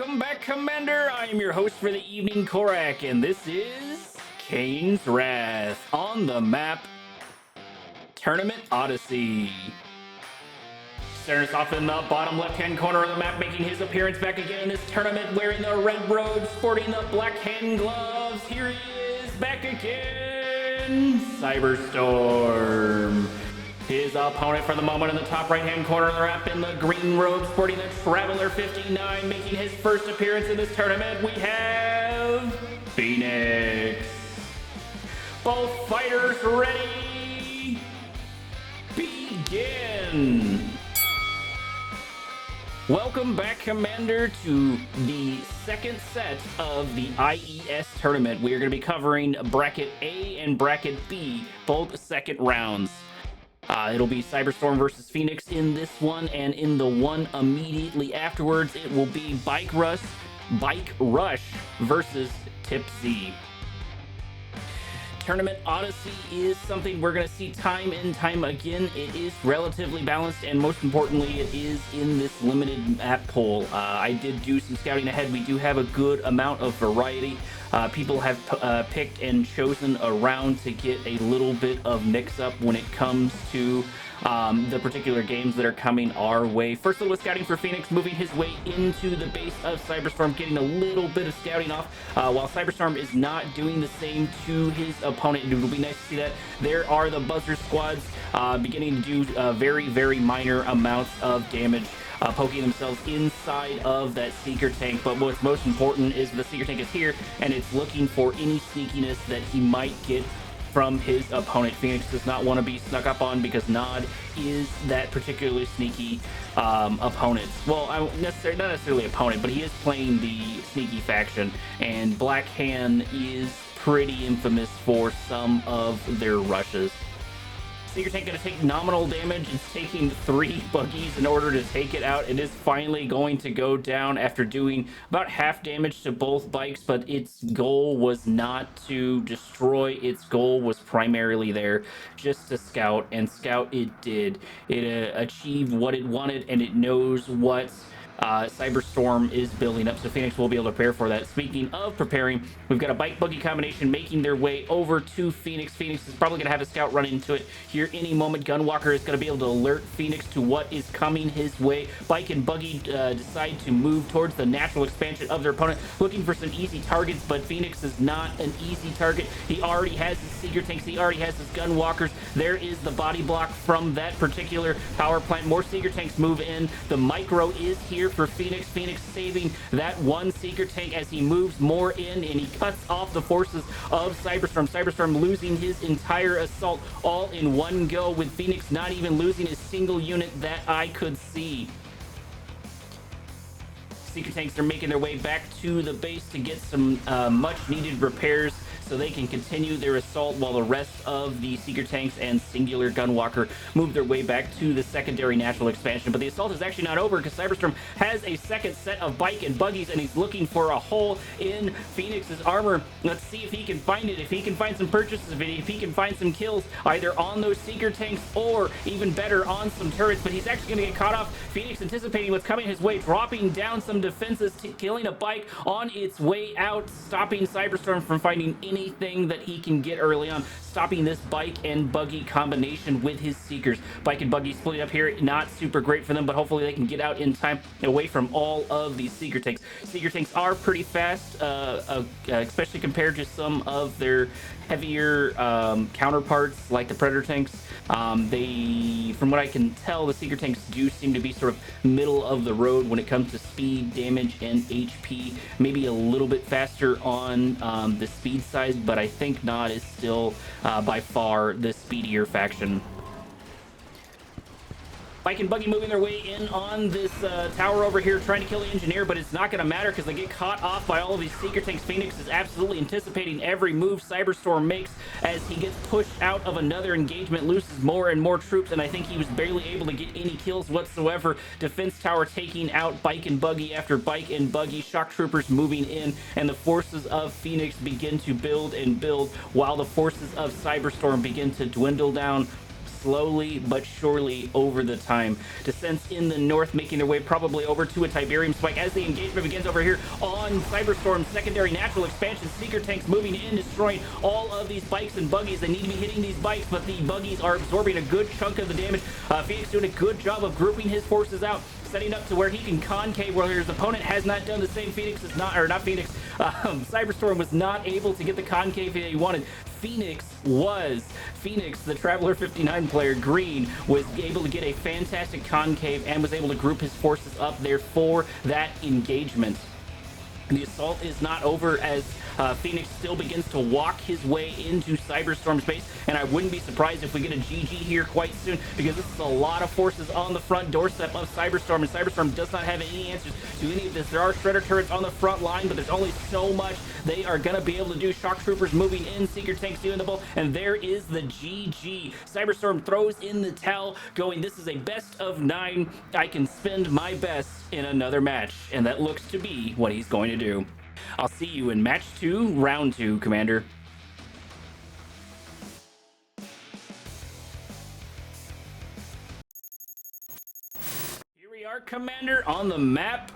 Welcome back, Commander. I am your host for the evening, Korak, and this is Kane's Wrath on the map Tournament Odyssey. Starting us off in the bottom left-hand corner of the map, making his appearance back again in this tournament, wearing the red robe, sporting the black hand gloves. Here he is, back again, Cyberstorm. His opponent for the moment in the top right-hand corner of the map in the green robe, sporting the Traveler 59, making his first appearance in this tournament, we have Phoenix. Both fighters ready. Begin. Welcome back, Commander, to the second set of the IES tournament. We are going to be covering Bracket A and Bracket B, both second rounds. It'll be Cyberstorm versus Phoenix in this one, and in the one immediately afterwards, it will be BikeRush versus TipZ. Tournament Odyssey is something we're going to see time and time again. It is relatively balanced, and most importantly, it is in this limited map pool. I did do some scouting ahead. We do have a good amount of variety. People have picked and chosen around to get a little bit of mix-up when it comes to the particular games that are coming our way. First, a little scouting for Phoenix, moving his way into the base of Cyberstorm, getting a little bit of scouting off, while Cyberstorm is not doing the same to his opponent. It will be nice to see that. There are the buzzer squads beginning to do very, very minor amounts of damage, poking themselves inside of that Seeker tank. But what's most important is the Seeker tank is here, and it's looking for any sneakiness that he might get from his opponent. Phoenix does not want to be snuck up on because Nod is that particularly sneaky opponent. Well, not necessarily opponent, but he is playing the sneaky faction, and Black Hand is pretty infamous for some of their rushes. Seeker tank going to take nominal damage. It's taking 3 buggies in order to take it out. It is finally going to go down after doing about half damage to both bikes, but its goal was not to destroy. Its goal was primarily there just to scout, and scout it did. It achieved what it wanted, and it knows what Cyberstorm is building up, so Phoenix will be able to prepare for that. Speaking of preparing, we've got a bike buggy combination making their way over to Phoenix. Phoenix is probably going to have a scout run into it here any moment. Gunwalker is going to be able to alert Phoenix to what is coming his way. Bike and buggy decide to move towards the natural expansion of their opponent, looking for some easy targets, but Phoenix is not an easy target. He already has his Seeker tanks, he already has his Gunwalkers. There is the body block from that particular power plant. More Seeker tanks move in. The micro is here for Phoenix. Phoenix saving that one Seeker tank as he moves more in, and he cuts off the forces of Cyberstorm. Cyberstorm losing his entire assault all in one go, with Phoenix not even losing a single unit that I could see. Seeker tanks are making their way back to the base to get some much needed repairs so they can continue their assault, while the rest of the Seeker tanks and singular Gunwalker move their way back to the secondary natural expansion. But the assault is actually not over, because Cyberstorm has a second set of bike and buggies, and he's looking for a hole in Phoenix's armor. Let's see if he can find it, if he can find some purchases, if he can find some kills either on those Seeker tanks or even better on some turrets. But he's actually going to get caught off. Phoenix anticipating what's coming his way, dropping down some defenses, killing a bike on its way out, stopping Cyberstorm from finding anything that he can get early on, stopping this bike and buggy combination with his Seekers. Bike and buggy splitting up here, not super great for them, but hopefully they can get out in time away from all of these Seeker tanks. Seeker tanks are pretty fast, especially compared to some of their heavier counterparts like the Predator tanks. From what I can tell, the Seeker tanks do seem to be sort of middle of the road when it comes to speed, damage, and HP. Maybe a little bit faster on the speed side, but I think Nod is still by far the speedier faction. Bike and buggy moving their way in on this tower over here, trying to kill the engineer, but it's not going to matter because they get caught off by all of these Seeker tanks. Phoenix is absolutely anticipating every move Cyberstorm makes as he gets pushed out of another engagement, loses more and more troops, and I think he was barely able to get any kills whatsoever. Defense tower taking out bike and buggy after bike and buggy, shock troopers moving in, and the forces of Phoenix begin to build and build while the forces of Cyberstorm begin to dwindle down slowly but surely over the time. Descents in the north making their way probably over to a Tiberium spike as the engagement begins over here on Cyberstorm's secondary natural expansion. Seeker tanks moving in, destroying all of these bikes and buggies. They need to be hitting these bikes, but the buggies are absorbing a good chunk of the damage. Phoenix doing a good job of grouping his forces out, setting up to where he can concave where his opponent has not done the same. Phoenix is not, or not Phoenix, Cyberstorm was not able to get the concave that he wanted. Phoenix, the Traveler 59 player, green, was able to get a fantastic concave and was able to group his forces up there for that engagement. The assault is not over as Phoenix still begins to walk his way into Cyberstorm's base, and I wouldn't be surprised if we get a GG here quite soon, because this is a lot of forces on the front doorstep of Cyberstorm, and Cyberstorm does not have any answers to any of this. There are Shredder turrets on the front line, but there's only so much they are going to be able to do. Shock Troopers moving in, Seeker tanks doing the bull, and there is the GG. Cyberstorm throws in the towel, going, this is a best of 9. I can spend my best in another match, and that looks to be what he's going to do. I'll see you in match 2, round 2, Commander. Here we are, Commander, on the map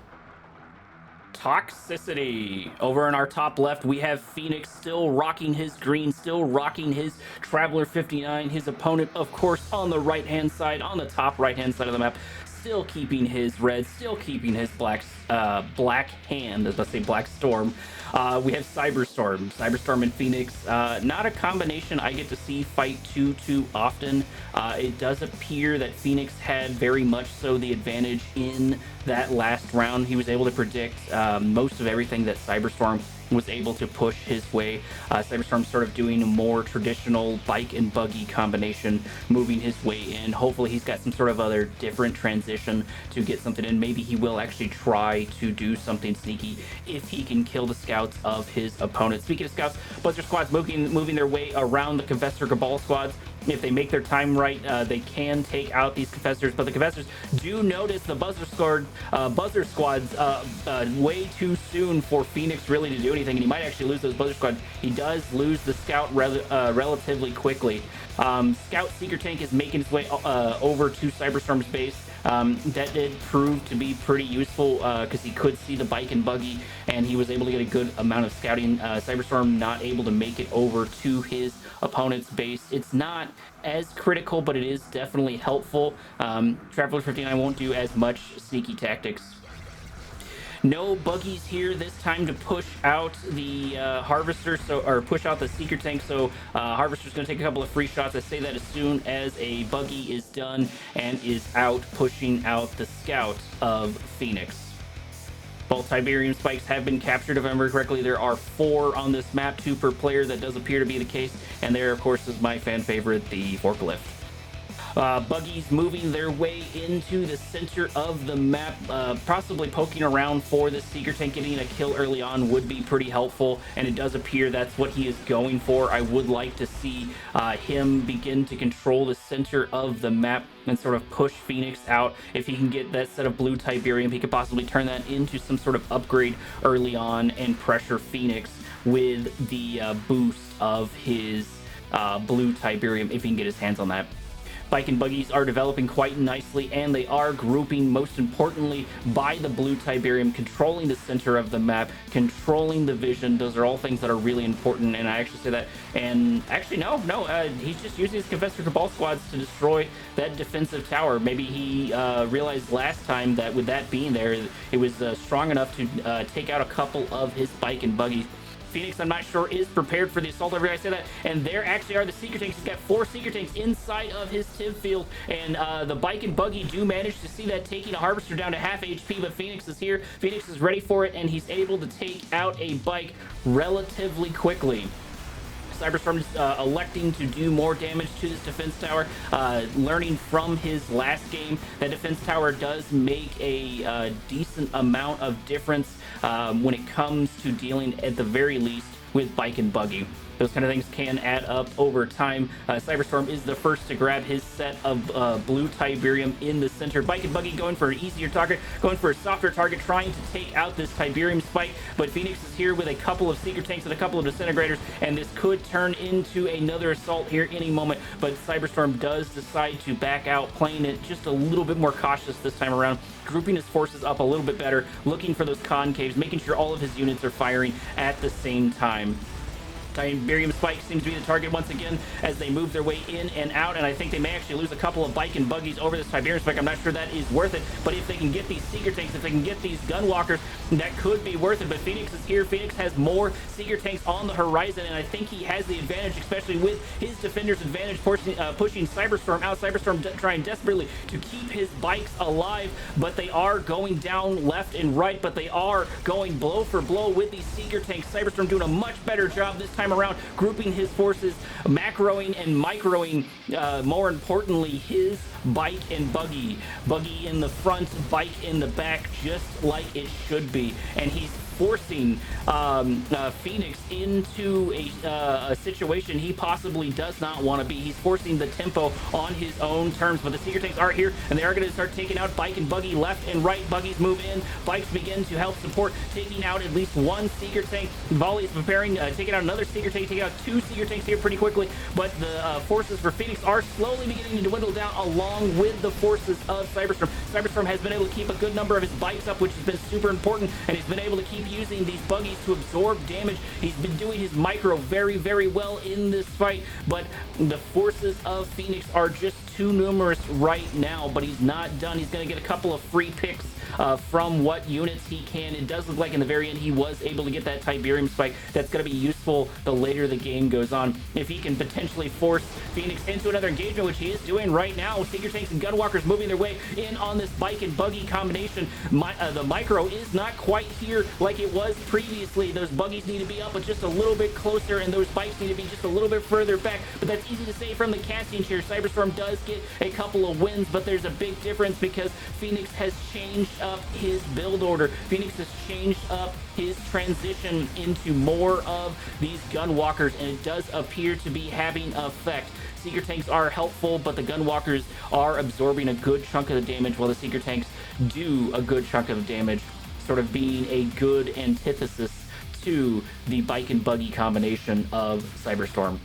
Toxicity. Over in our top left, we have Phoenix still rocking his green, still rocking his Traveler 59. His opponent, of course, on the right-hand side, on the top right-hand side of the map, still keeping his red, still keeping his black hand, let's say Black Storm. We have Cyberstorm and Phoenix. Not a combination I get to see fight too often. It does appear that Phoenix had very much so the advantage in that last round. He was able to predict most of everything that Cyberstorm was able to push his way. Cyberstorm sort of doing a more traditional bike and buggy combination, moving his way in. Hopefully he's got some sort of other different transition to get something in. Maybe he will actually try to do something sneaky if he can kill the scouts of his opponent. Speaking of scouts, Buzzer Squad's moving their way around the Confessor Cabal squads. If they make their time right, they can take out these Confessors, but the Confessors do notice the Buzzer Squads way too soon for Phoenix really to do anything, and he might actually lose those Buzzer Squads. He does lose the Scout relatively quickly. Scout Seeker Tank is making its way over to Cyberstorm's base. That did prove to be pretty useful because he could see the bike and buggy, and he was able to get a good amount of scouting. Cyberstorm not able to make it over to his opponent's base. It's not as critical, but it is definitely helpful. Traveler 59 won't do as much sneaky tactics. No buggies here this time to push out the Harvester, or push out the Seeker tank, so Harvester's going to take a couple of free shots. I say that as soon as a buggy is done and is out, pushing out the Scout of Phoenix. Both Tiberium spikes have been captured, if I remember correctly. There are 4 on this map, 2 per player. That does appear to be the case. And there, of course, is my fan favorite, the forklift. Buggies moving their way into the center of the map, possibly poking around for the Seeker tank. Getting a kill early on would be pretty helpful, and it does appear that's what he is going for. I would like to see him begin to control the center of the map and sort of push Phoenix out. If he can get that set of blue Tiberium, he could possibly turn that into some sort of upgrade early on and pressure Phoenix with the boost of his blue Tiberium, if he can get his hands on that. Bike and buggies are developing quite nicely, and they are grouping, most importantly, by the blue Tiberium, controlling the center of the map, controlling the vision. Those are all things that are really important, and I actually say that. And actually, no, he's just using his Confessor Cabal squads to destroy that defensive tower. Maybe he realized last time that with that being there, it was strong enough to take out a couple of his bike and buggies. Phoenix, I'm not sure, is prepared for the assault. Every I say that, and there actually are the Seeker tanks. He's got 4 Seeker tanks inside of his TIV field, and the bike and buggy do manage to see that, taking a Harvester down to half HP, but Phoenix is here. Phoenix is ready for it, and he's able to take out a bike relatively quickly. Cyberstorm is electing to do more damage to this defense tower, learning from his last game that defense tower does make a decent amount of difference when it comes to dealing, at the very least, with bike and buggy. those kind of things can add up over time. Cyberstorm is the first to grab his set of blue Tiberium in the center. Bike and Buggy going for an easier target, going for a softer target, trying to take out this Tiberium spike, but Phoenix is here with a couple of Seeker tanks and a couple of disintegrators, and this could turn into another assault here any moment, but Cyberstorm does decide to back out, playing it just a little bit more cautious this time around, grouping his forces up a little bit better, looking for those concaves, making sure all of his units are firing at the same time. Tiberium Spike seems to be the target once again as they move their way in and out, and I think they may actually lose a couple of Bike and Buggies over this Tiberium Spike. I'm not sure that is worth it, but if they can get these Seeker tanks, if they can get these Gunwalkers, that could be worth it. But Phoenix is here. Phoenix has more Seeker tanks on the horizon, and I think he has the advantage, especially with his Defender's advantage, pushing Cyberstorm out. Cyberstorm trying desperately to keep his bikes alive, but they are going down left and right, but they are going blow for blow with these Seeker tanks. Cyberstorm doing a much better job this time around, grouping his forces, macroing and microing, more importantly, his Bike and Buggy. Buggy in the front, Bike in the back, just like it should be. And he's forcing Phoenix into a situation he possibly does not want to be. He's forcing the tempo on his own terms, but the Seeker tanks are here, and they are going to start taking out Bike and Buggy left and right. Buggies move in, Bikes begin to help support, taking out at least one Seeker tank. Volley is preparing, taking out another Seeker tank, taking out two Seeker tanks here pretty quickly, but the forces for Phoenix are slowly beginning to dwindle down along with the forces of Cyberstorm. Cyberstorm has been able to keep a good number of his bikes up, which has been super important, and he's been able to keep using these buggies to absorb damage. He's been doing his micro very, very well in this fight, but the forces of Phoenix are just too numerous right now, but he's not done. He's going to get a couple of free picks from what units he can. It does look like in the very end he was able to get that Tiberium spike. That's going to be useful the later the game goes on. If he can potentially force Phoenix into another engagement, which he is doing right now, Seeker tanks and Gunwalkers moving their way in on this Bike and Buggy combination. The micro is not quite here like it was previously. Those buggies need to be up but just a little bit closer, and those bikes need to be just a little bit further back, but that's easy to say from the casting chair. Cyberstorm does get a couple of wins, but there's a big difference because Phoenix has changed up his build order. Phoenix has changed up his transition into more of these Gunwalkers, and it does appear to be having effect. Seeker tanks are helpful, but the Gunwalkers are absorbing a good chunk of the damage while the Seeker tanks do a good chunk of the damage, sort of being a good antithesis to the Bike and Buggy combination of Cyberstorm.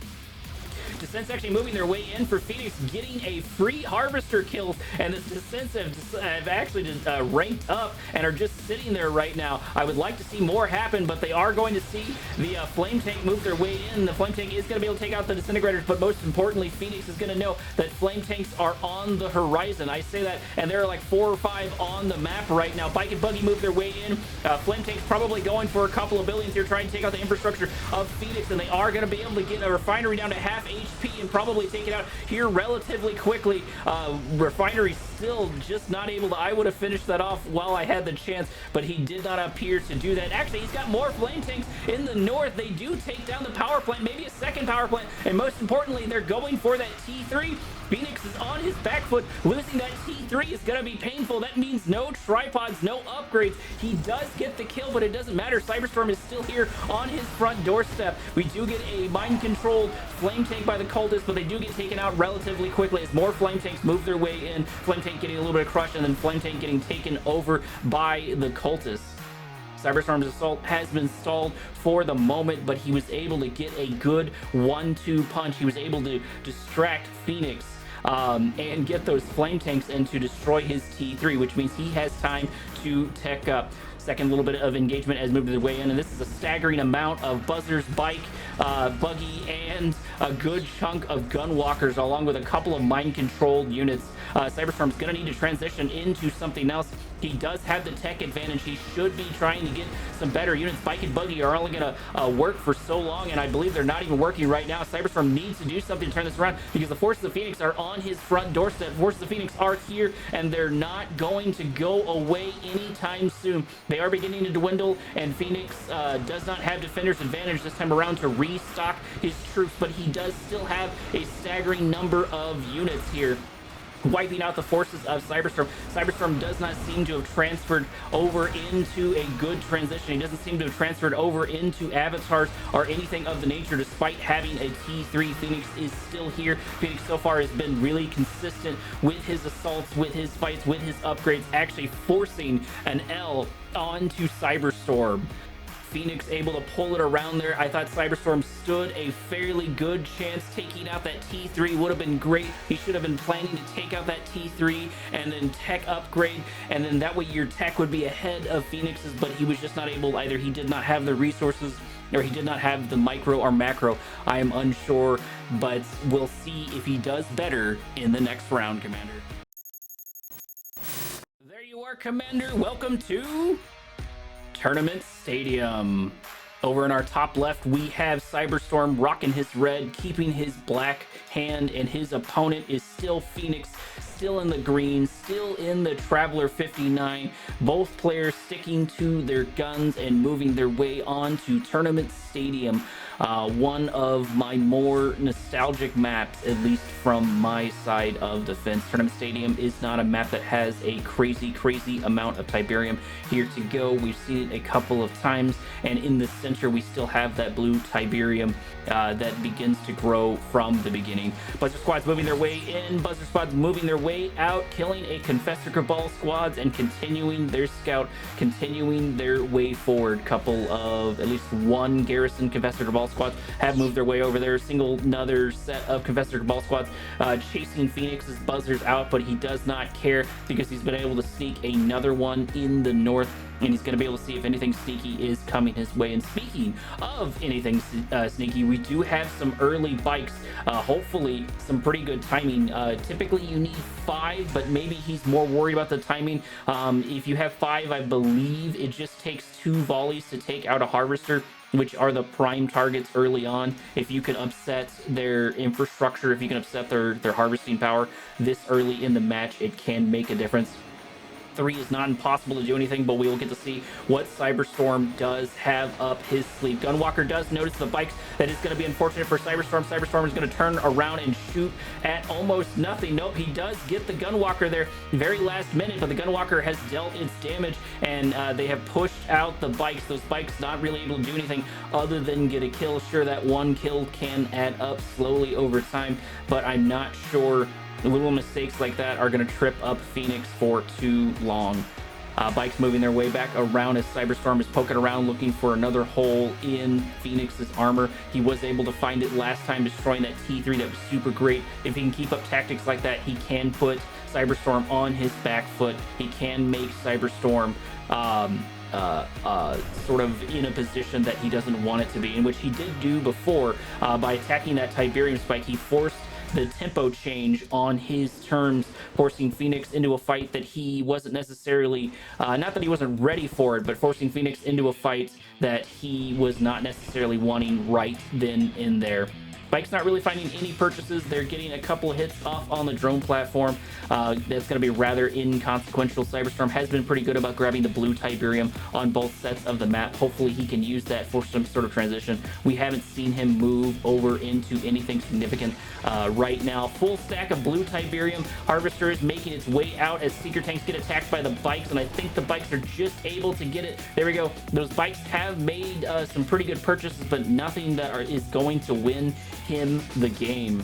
Descents actually moving their way in for Phoenix, getting a free Harvester kills, and the Descents have actually just ranked up and are just sitting there right now. I would like to see more happen, but they are going to see the Flame Tank move their way in. The Flame Tank is going to be able to take out the Disintegrators, but most importantly, Phoenix is going to know that Flame Tanks are on the horizon. I say that, and there are like 4 or 5 on the map right now. Bike and Buggy move their way in. Flame Tank's probably going for a couple of buildings here, trying to take out the infrastructure of Phoenix, and they are going to be able to get a refinery down to half HP and probably take it out here relatively quickly. Refinery still just not able to. I would have finished that off while I had the chance, but he did not appear to do that. Actually, he's got more Flame Tanks in the north. They do take down the power plant, maybe a second power plant, and most importantly, they're going for that T3. Phoenix is on his back foot. Losing that T3 is going to be painful. That means no tripods, no upgrades. He does get the kill, but it doesn't matter. Cyberstorm is still here on his front doorstep. We do get a mind-controlled Flame Tank by the cultists, but they do get taken out relatively quickly as more Flame Tanks move their way in. Flame Tank getting a little bit of crush, and then Flame Tank getting taken over by the cultists. Cyberstorm's assault has been stalled for the moment, but he was able to get a good 1-2 punch. He was able to distract Phoenix and get those Flame Tanks in to destroy his T3, which means he has time to tech up. Second little bit of engagement has moved their way in, and this is a staggering amount of Buzzers, Bike, Buggy, and a good chunk of Gunwalkers, along with a couple of mind-controlled units. Cyberstorm's going to need to transition into something else. He does have the tech advantage. He should be trying to get some better units. Bike and Buggy are only going to work for so long, and I believe they're not even working right now. Cyberstorm needs to do something to turn this around because the Forces of Phoenix are on his front doorstep. Forces of Phoenix are here, and they're not going to go away anytime soon. They are beginning to dwindle, and Phoenix does not have Defender's advantage this time around to restock his troops, but he does still have a staggering number of units here. wiping out the forces of Cyberstorm. Cyberstorm does not seem to have transferred over into a good transition. He doesn't seem to have transferred over into avatars or anything of the nature, despite having a T3. Phoenix is still here. Phoenix so far has been really consistent with his assaults, with his fights, with his upgrades, actually forcing an L onto Cyberstorm. Phoenix able to pull it around there. I thought Cyberstorm stood a fairly good chance. Taking out that T3 would have been great. He should have been planning to take out that T3 and then tech upgrade, and then that way your tech would be ahead of Phoenix's, but he was just not able. Either he did not have the resources or he did not have the micro or macro. I am unsure, but we'll see if he does better in the next round, Commander. There you are, Commander. Welcome to Tournament Stadium. Over in our top left, we have Cyberstorm rocking his red, keeping his black hand, and his opponent is still Phoenix, still in the green, still in the Traveler 59. Both players sticking to their guns and moving their way on to Tournament Stadium. One of my more nostalgic maps, at least from my side of the fence. Tournament Stadium is not a map that has a crazy amount of Tiberium here to go. We've seen it a couple of times, and in the center we still have that blue Tiberium that begins to grow from the beginning. Buzzer squads moving their way in, Buzzer squads moving their way out, killing a Confessor Cabal squads and continuing their scout, continuing their way forward. Couple of, at least one Garrison Confessor Cabal squads have moved their way over there. Another set of Confessor Cabal squads chasing Phoenix's buzzers out, but he does not care because he's been able to sneak another one in the north, and he's going to be able to see if anything sneaky is coming his way. And speaking of anything sneaky, we do have some early bikes, hopefully some pretty good timing. Typically you need 5, but maybe he's more worried about the timing. If you have 5, I believe it just takes 2 volleys to take out a Harvester, which are the prime targets early on. If you can upset their infrastructure, if you can upset their harvesting power this early in the match, it can make a difference. 3 is not impossible to do anything, but we will get to see what Cyberstorm does have up his sleeve. Gunwalker does notice the bikes. That is going to be unfortunate for Cyberstorm. Cyberstorm is going to turn around and shoot at almost nothing. Nope, he does get the Gunwalker there very last minute, but the Gunwalker has dealt its damage, and they have pushed out the bikes. Those bikes not really able to do anything other than get a kill. Sure, that one kill can add up slowly over time, but I'm not sure little mistakes like that are going to trip up Phoenix for too long. Bikes moving their way back around as Cyberstorm is poking around looking for another hole in Phoenix's armor. He was able to find it last time, destroying that T3. That was super great. If he can keep up tactics like that, he can put Cyberstorm on his back foot. He can make Cyberstorm sort of in a position that he doesn't want it to be, in which he did do before. By attacking that Tiberium spike, he forced the tempo change on his terms, forcing Phoenix into a fight that he wasn't necessarily, not that he wasn't ready for it, but forcing Phoenix into a fight that he was not necessarily wanting right then and there. Bike's not really finding any purchases. They're getting a couple of hits off on the drone platform. That's going to be rather inconsequential. Cyberstorm has been pretty good about grabbing the blue Tiberium on both sets of the map. Hopefully he can use that for some sort of transition. We haven't seen him move over into anything significant right now. Full stack of blue Tiberium. Harvester is making its way out as Seeker Tanks get attacked by the bikes, and I think the bikes are just able to get it. There we go. Those bikes have made some pretty good purchases, but nothing that is going to win him the game.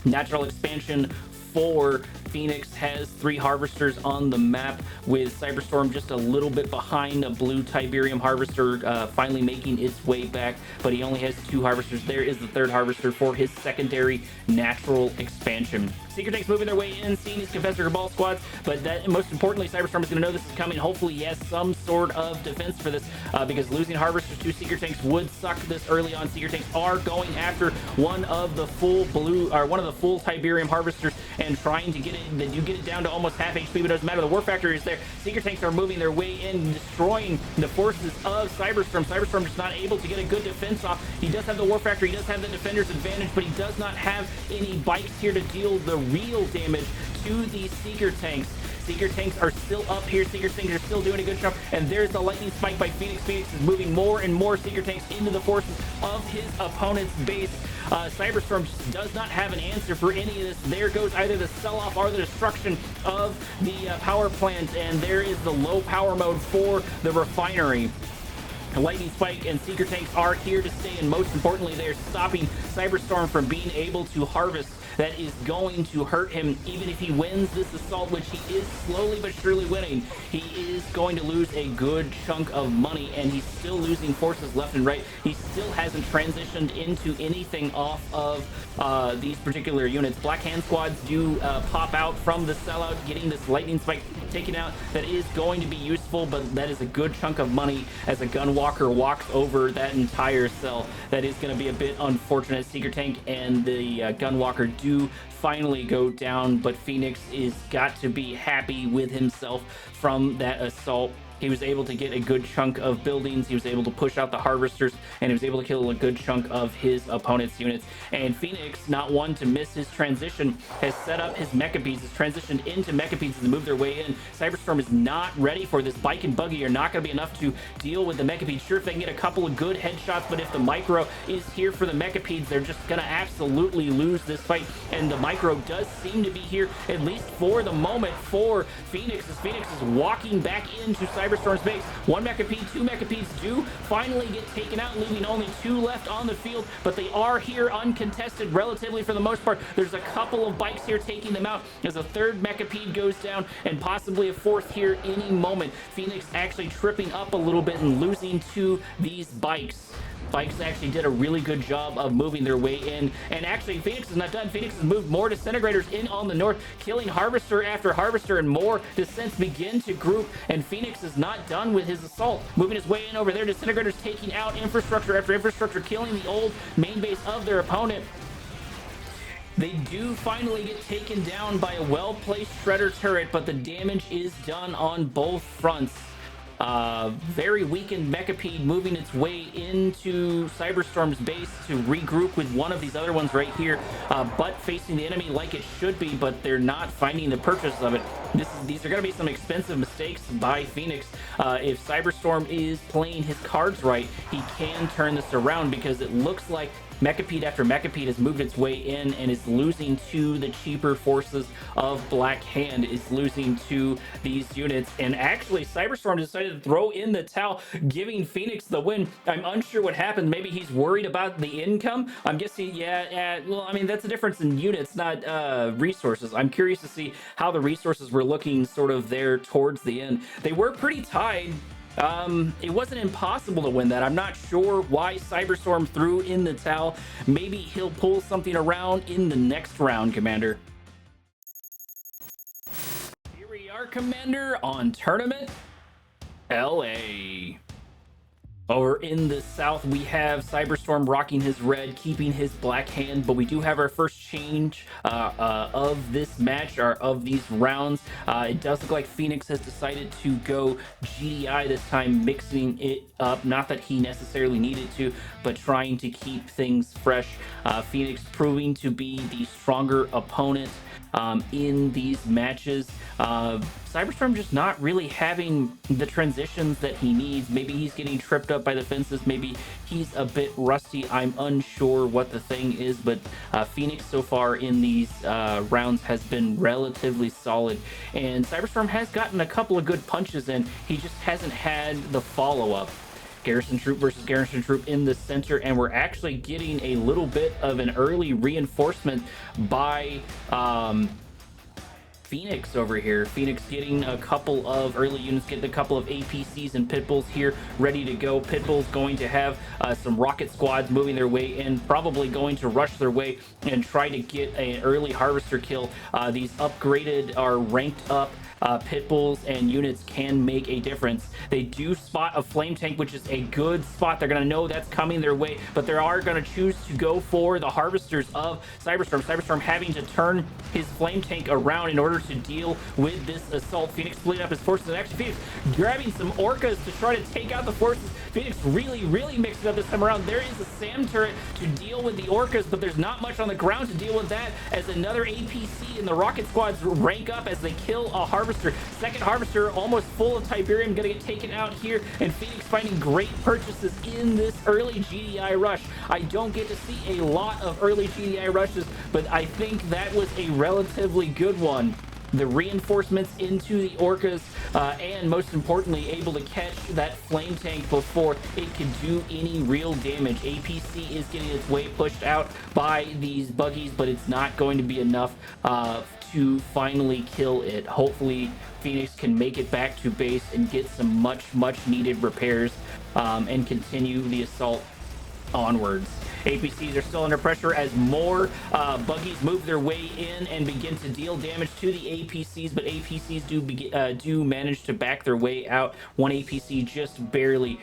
Natural expansion for Phoenix has 3 Harvesters on the map, with Cyberstorm just a little bit behind. A blue Tiberium Harvester finally making its way back, but he only has 2 Harvesters. There is the 3rd Harvester for his secondary natural expansion. Seeker Tanks moving their way in, seeing his Confessor Cabal squads, but that, most importantly, Cyberstorm is going to know this is coming. Hopefully he has some sort of defense for this, because losing Harvesters to Seeker Tanks would suck this early on. Seeker Tanks are going after one of the full Tiberium Harvesters and trying to get it. They do get it down to almost half HP, but it doesn't matter. The War Factor is there. Seeker Tanks are moving their way in, destroying the forces of Cyberstorm. Cyberstorm is not able to get a good defense off. He does have the War Factor, he does have the Defender's advantage, but he does not have any bikes here to deal the real damage to the Seeker tanks. Seeker tanks are still up here. Seeker tanks are still doing a good job. And there's the lightning spike by Phoenix. Phoenix is moving more and more Seeker tanks into the forces of his opponent's base. Cyberstorm just does not have an answer for any of this. There goes either the sell-off or the destruction of the power plant. And there is the low power mode for the refinery. Lightning Spike and Seeker tanks are here to stay, and most importantly, they're stopping Cyberstorm from being able to harvest. That is going to hurt him even if he wins this assault, which he is slowly but surely winning. He is going to lose a good chunk of money, and he's still losing forces left and right. He still hasn't transitioned into anything off of these particular units. Black Hand Squads do pop out from the sellout, getting this Lightning Spike taken out. That is going to be useful, but that is a good chunk of money as a Gunwalker walks over that entire cell. That is going to be a bit unfortunate. Seeker Tank and the Gunwalker do finally go down, but Phoenix is got to be happy with himself from that assault. He was able to get a good chunk of buildings. He was able to push out the harvesters, and he was able to kill a good chunk of his opponent's units. And Phoenix, not one to miss his transition, has set up his Mechabees, has transitioned into Mechabees to move their way in. Cyberstorm is not ready for this. Bike and Buggy are not going to be enough to deal with the Mechabees. Sure, if they can get a couple of good headshots, but if the Micro is here for the Mechabees, they're just going to absolutely lose this fight. And the Micro does seem to be here, at least for the moment, for Phoenix, as Phoenix is walking back into Cyberstorm's base. One Mechapede, two Mechapedes do finally get taken out, leaving only two left on the field, but they are here uncontested relatively for the most part. There's a couple of bikes here taking them out as a third Mechapede goes down, and possibly a fourth here any moment. Phoenix actually tripping up a little bit and losing to these bikes. Bikes actually did a really good job of moving their way in, and actually Phoenix is not done. Phoenix has moved more Disintegrators in on the north, killing Harvester after Harvester, and more Descents begin to group, and Phoenix is not done with his assault. Moving his way in over there, Disintegrators taking out infrastructure after infrastructure, killing the old main base of their opponent. They do finally get taken down by a well-placed Shredder turret, but the damage is done on both fronts. Very weakened Mechapede moving its way into Cyberstorm's base to regroup with one of these other ones right here, but facing the enemy like it should be, but they're not finding the purchase of it. These are going to be some expensive mistakes by Phoenix. If Cyberstorm is playing his cards right, he can turn this around, because it looks like Mechapede after Mechapede has moved its way in and is losing to the cheaper forces of Black Hand, is losing to these units. And actually, Cyberstorm decided to throw in the towel, giving Phoenix the win. I'm unsure what happened. Maybe he's worried about the income. I'm guessing, yeah, well, I mean, that's a difference in units, not resources. I'm curious to see how the resources were looking sort of there towards the end. They were pretty tied. It wasn't impossible to win that. I'm not sure why Cyberstorm threw in the towel. Maybe he'll pull something around in the next round, Commander. Here we are, Commander, on Tournament LA. Over in the south, we have Cyberstorm rocking his red, keeping his Black Hand, but we do have our first change of this match, or of these rounds. It does look like Phoenix has decided to go GDI this time, mixing it up. Not that he necessarily needed to, but trying to keep things fresh. Phoenix proving to be the stronger opponent in these matches. Cyberstorm just not really having the transitions that he needs. Maybe he's getting tripped up by the fences. Maybe he's a bit rusty. I'm unsure what the thing is, but Phoenix so far in these rounds has been relatively solid, and Cyberstorm has gotten a couple of good punches in. He just hasn't had the follow-up. Garrison Troop versus Garrison Troop in the center, and we're actually getting a little bit of an early reinforcement by Phoenix over here. Phoenix getting a couple of early units, getting a couple of APCs and Pitbulls here ready to go. Pitbull's going to have some rocket squads moving their way in, probably going to rush their way and try to get an early harvester kill. These upgraded or ranked up pit bulls and units can make a difference. They do spot a flame tank, which is a good spot. They're going to know that's coming their way, but they are going to choose to go for the harvesters of Cyberstorm. Cyberstorm having to turn his flame tank around in order to deal with this assault. Phoenix splitting up his forces, and actually Phoenix grabbing some orcas to try to take out the forces. Phoenix really mixed it up this time around. There is a SAM turret to deal with the orcas, but there's not much on the ground to deal with that, as another APC and the rocket squads rank up as they kill a harvester. Second harvester almost full of Tiberium gonna get taken out here, and Phoenix finding great purchases in this early GDI rush. I don't get to see a lot of early GDI rushes, but I think that was a relatively good one. The reinforcements into the orcas, and most importantly, able to catch that flame tank before it could do any real damage. APC is getting its way pushed out by these buggies, but it's not going to be enough to finally kill it. Hopefully, Phoenix can make it back to base and get some much needed repairs, and continue the assault onwards. APCs are still under pressure as more buggies move their way in and begin to deal damage to the APCs, but APCs do manage to back their way out. One APC just barely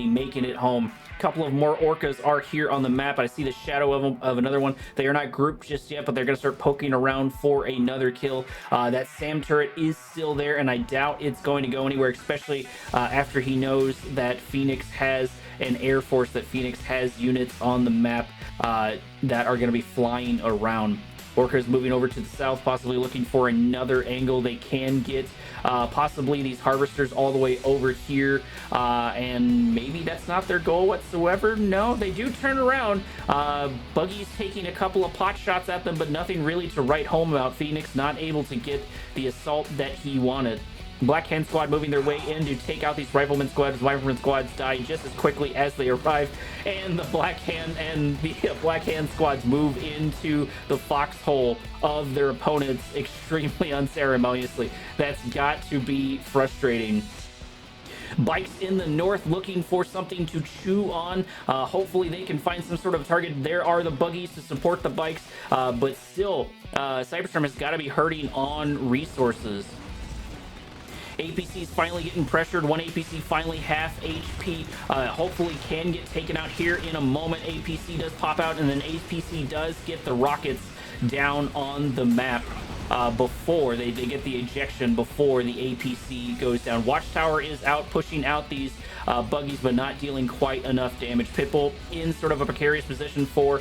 making it home. A couple of more orcas are here on the map. I see the shadow of another one. They are not grouped just yet, but they're going to start poking around for another kill. That SAM turret is still there, and I doubt it's going to go anywhere, especially after he knows that Phoenix has an air force, that Phoenix has units on the map that are going to be flying around. Orcas moving over to the south, possibly looking for another angle they can get. Possibly these harvesters all the way over here, and maybe that's not their goal whatsoever. No, they do turn around. Buggy's taking a couple of pot shots at them, but nothing really to write home about. Phoenix not able to get the assault that he wanted. Black Hand Squad moving their way in to take out these Rifleman squads. Rifleman squads die just as quickly as they arrive, and the Black Hand squads move into the foxhole of their opponents extremely unceremoniously. That's got to be frustrating. Bikes in the north looking for something to chew on. Hopefully they can find some sort of target. There are the buggies to support the bikes, but still, Cyberstorm has got to be hurting on resources. APC is finally getting pressured. One APC finally half HP. Hopefully can get taken out here in a moment. APC does pop out, and then APC does get the rockets down on the map before they get the ejection before the APC goes down. Watchtower is out, pushing out these buggies, but not dealing quite enough damage. Pitbull in sort of a precarious position for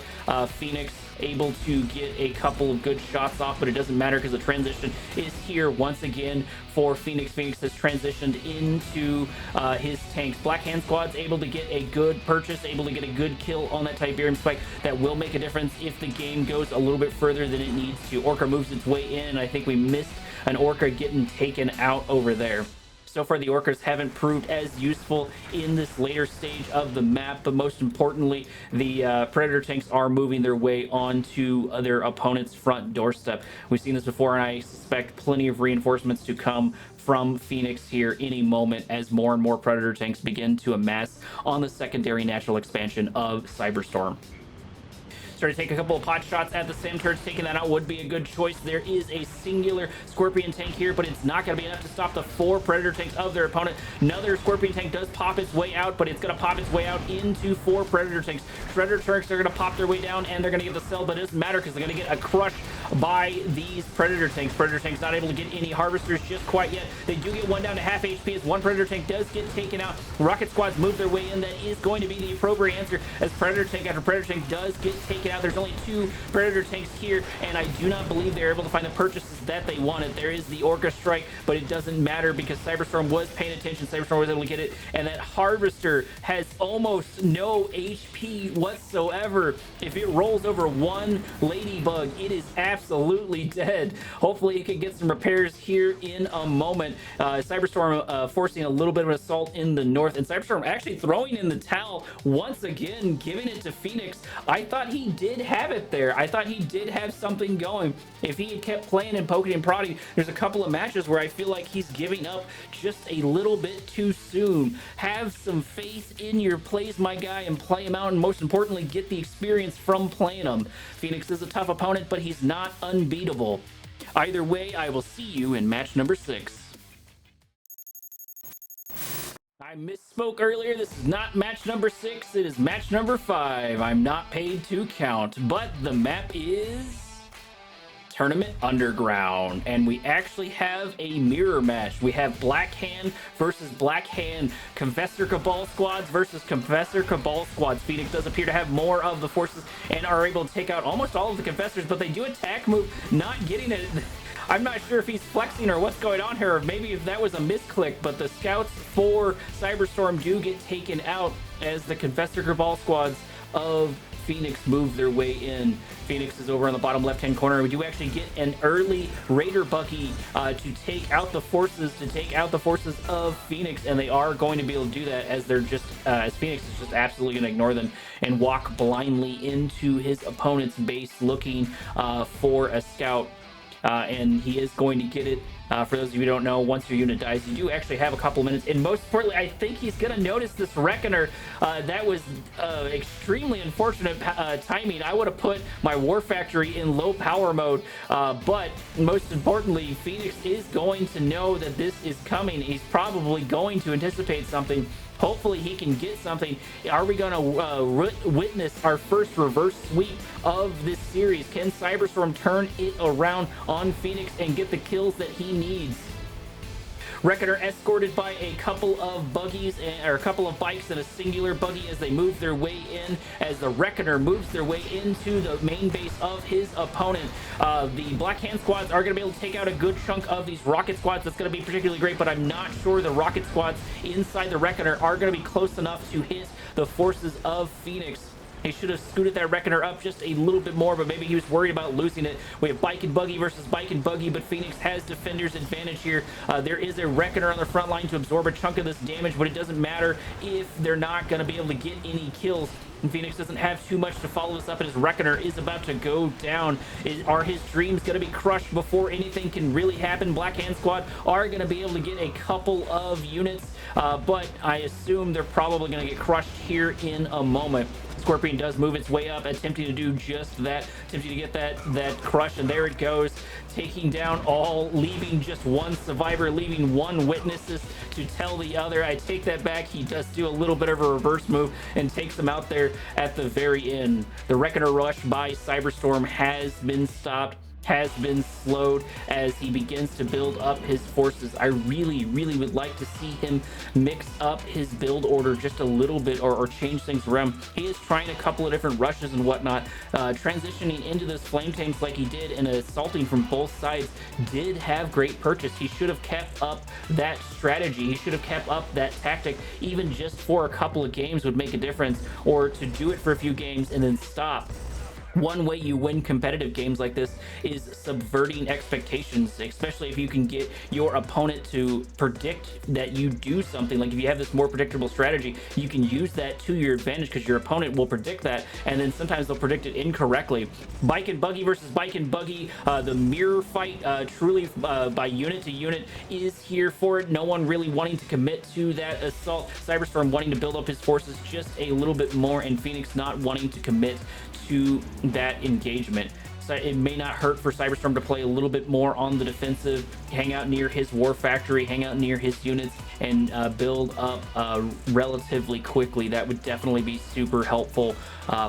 Phoenix, able to get a couple of good shots off, but it doesn't matter because the transition is here once again for Phoenix. Phoenix has transitioned into his tanks. Black Hand Squad's able to get a good purchase, able to get a good kill on that Tiberium spike. That will make a difference if the game goes a little bit further than it needs to. Orca moves its way in. I think we missed an Orca getting taken out over there. So far, the Orcas haven't proved as useful in this later stage of the map, but most importantly, the Predator tanks are moving their way onto their opponent's front doorstep. We've seen this before, and I suspect plenty of reinforcements to come from Phoenix here any moment as more and more Predator tanks begin to amass on the secondary natural expansion of Cyberstorm. Started to take a couple of pot shots at the SAM turrets. Taking that out would be a good choice. There is a singular Scorpion tank here, but it's not going to be enough to stop the 4 Predator tanks of their opponent. Another Scorpion tank does pop its way out, but it's going to pop its way out into 4 Predator tanks. Predator tanks are going to pop their way down, and they're going to get the cell, but it doesn't matter because they're going to get a crush by these Predator tanks. Predator tanks not able to get any harvesters just quite yet. They do get one down to half HP as one Predator tank does get taken out. Rocket squads move their way in. That is going to be the appropriate answer as Predator tank after Predator tank does get taken out. There's only 2 Predator tanks here, and I do not believe they're able to find the purchases that they wanted. There is the Orca strike, but it doesn't matter because Cyberstorm was paying attention. Cyberstorm was able to get it, and that Harvester has almost no HP whatsoever. If it rolls over one Ladybug, it is absolutely dead. Hopefully it can get some repairs here in a moment. Cyberstorm forcing a little bit of an assault in the north, and Cyberstorm actually throwing in the towel once again, giving it to Phoenix. I thought he did have it there. I thought he did have something going. If he had kept playing and poking and prodding, there's a couple of matches where I feel like he's giving up just a little bit too soon. Have some faith in your plays, my guy, and play him out, and most importantly, get the experience from playing him. Phoenix is a tough opponent, but he's not unbeatable. Either way, I will see you in match number 6. I misspoke earlier. This is not match number 6. It is match number 5. I'm not paid to count, but the map is Tournament Underground, and we actually have a mirror match. We have Black Hand versus Black Hand, Confessor Cabal squads versus Confessor Cabal squads. Phoenix does appear to have more of the forces and are able to take out almost all of the Confessors, but they do attack move, not getting it. I'm not sure if he's flexing or what's going on here, or maybe if that was a misclick, but the scouts for Cyberstorm do get taken out as the Confessor Cabal squads of Phoenix move their way in. Phoenix is over on the bottom left-hand corner. We do actually get an early Raider Bucky to take out the forces of Phoenix, and they are going to be able to do that as they're just as Phoenix is just absolutely going to ignore them and walk blindly into his opponent's base looking for a scout. And he is going to get it. For those of you who don't know, once your unit dies, you do actually have a couple minutes. And most importantly, I think he's going to notice this Reckoner. That was extremely unfortunate timing. I would have put my War Factory in low power mode. But most importantly, Phoenix is going to know that this is coming. He's probably going to anticipate something. Hopefully he can get something. Are we going to witness our first reverse sweep of this series? Can Cyberstorm turn it around on Phoenix and get the kills that he needs? Reckoner escorted by a couple of buggies or a couple of bikes and a singular buggy as they move their way in, as the Reckoner moves their way into the main base of his opponent. The Black Hand squads are going to be able to take out a good chunk of these rocket squads. That's going to be particularly great, but I'm not sure the rocket squads inside the Reckoner are going to be close enough to hit the forces of Phoenix. He should have scooted that Reckoner up just a little bit more, but maybe he was worried about losing it. We have Bike and Buggy versus Bike and Buggy, but Phoenix has Defender's advantage here. There is a Reckoner on the front line to absorb a chunk of this damage, but it doesn't matter if they're not going to be able to get any kills. And Phoenix doesn't have too much to follow this up, and his Reckoner is about to go down. Are his dreams going to be crushed before anything can really happen? Black Hand Squad are going to be able to get a couple of units, but I assume they're probably going to get crushed here in a moment. Scorpion does move its way up, attempting to do just that, attempting to get that crush, and there it goes, taking down all, leaving just one survivor, leaving one witnesses to tell the other. I take that back. He does do a little bit of a reverse move and takes them out there at the very end. The Reckoner rush by Cyberstorm has been stopped, has been slowed as he begins to build up his forces. I really would like to see him mix up his build order just a little bit, or change things around. He is trying a couple of different rushes and whatnot, transitioning into those flame tames like he did and assaulting from both sides did have great purchase. He should have kept up that strategy. He should have kept up that tactic. Even just for a couple of games would make a difference, or to do it for a few games and then stop. One way you win competitive games like this is subverting expectations, especially if you can get your opponent to predict that you do something. Like if you have this more predictable strategy, you can use that to your advantage because your opponent will predict that, and then sometimes they'll predict it incorrectly. Bike and Buggy versus Bike and Buggy, the mirror fight, truly by unit to unit, is here for it. No one really wanting to commit to that assault. Cyberstorm wanting to build up his forces just a little bit more, and Phoenix not wanting to commit to that engagement. So it may not hurt for Cyberstorm to play a little bit more on the defensive, hang out near his War Factory, hang out near his units, and build up relatively quickly. That would definitely be super helpful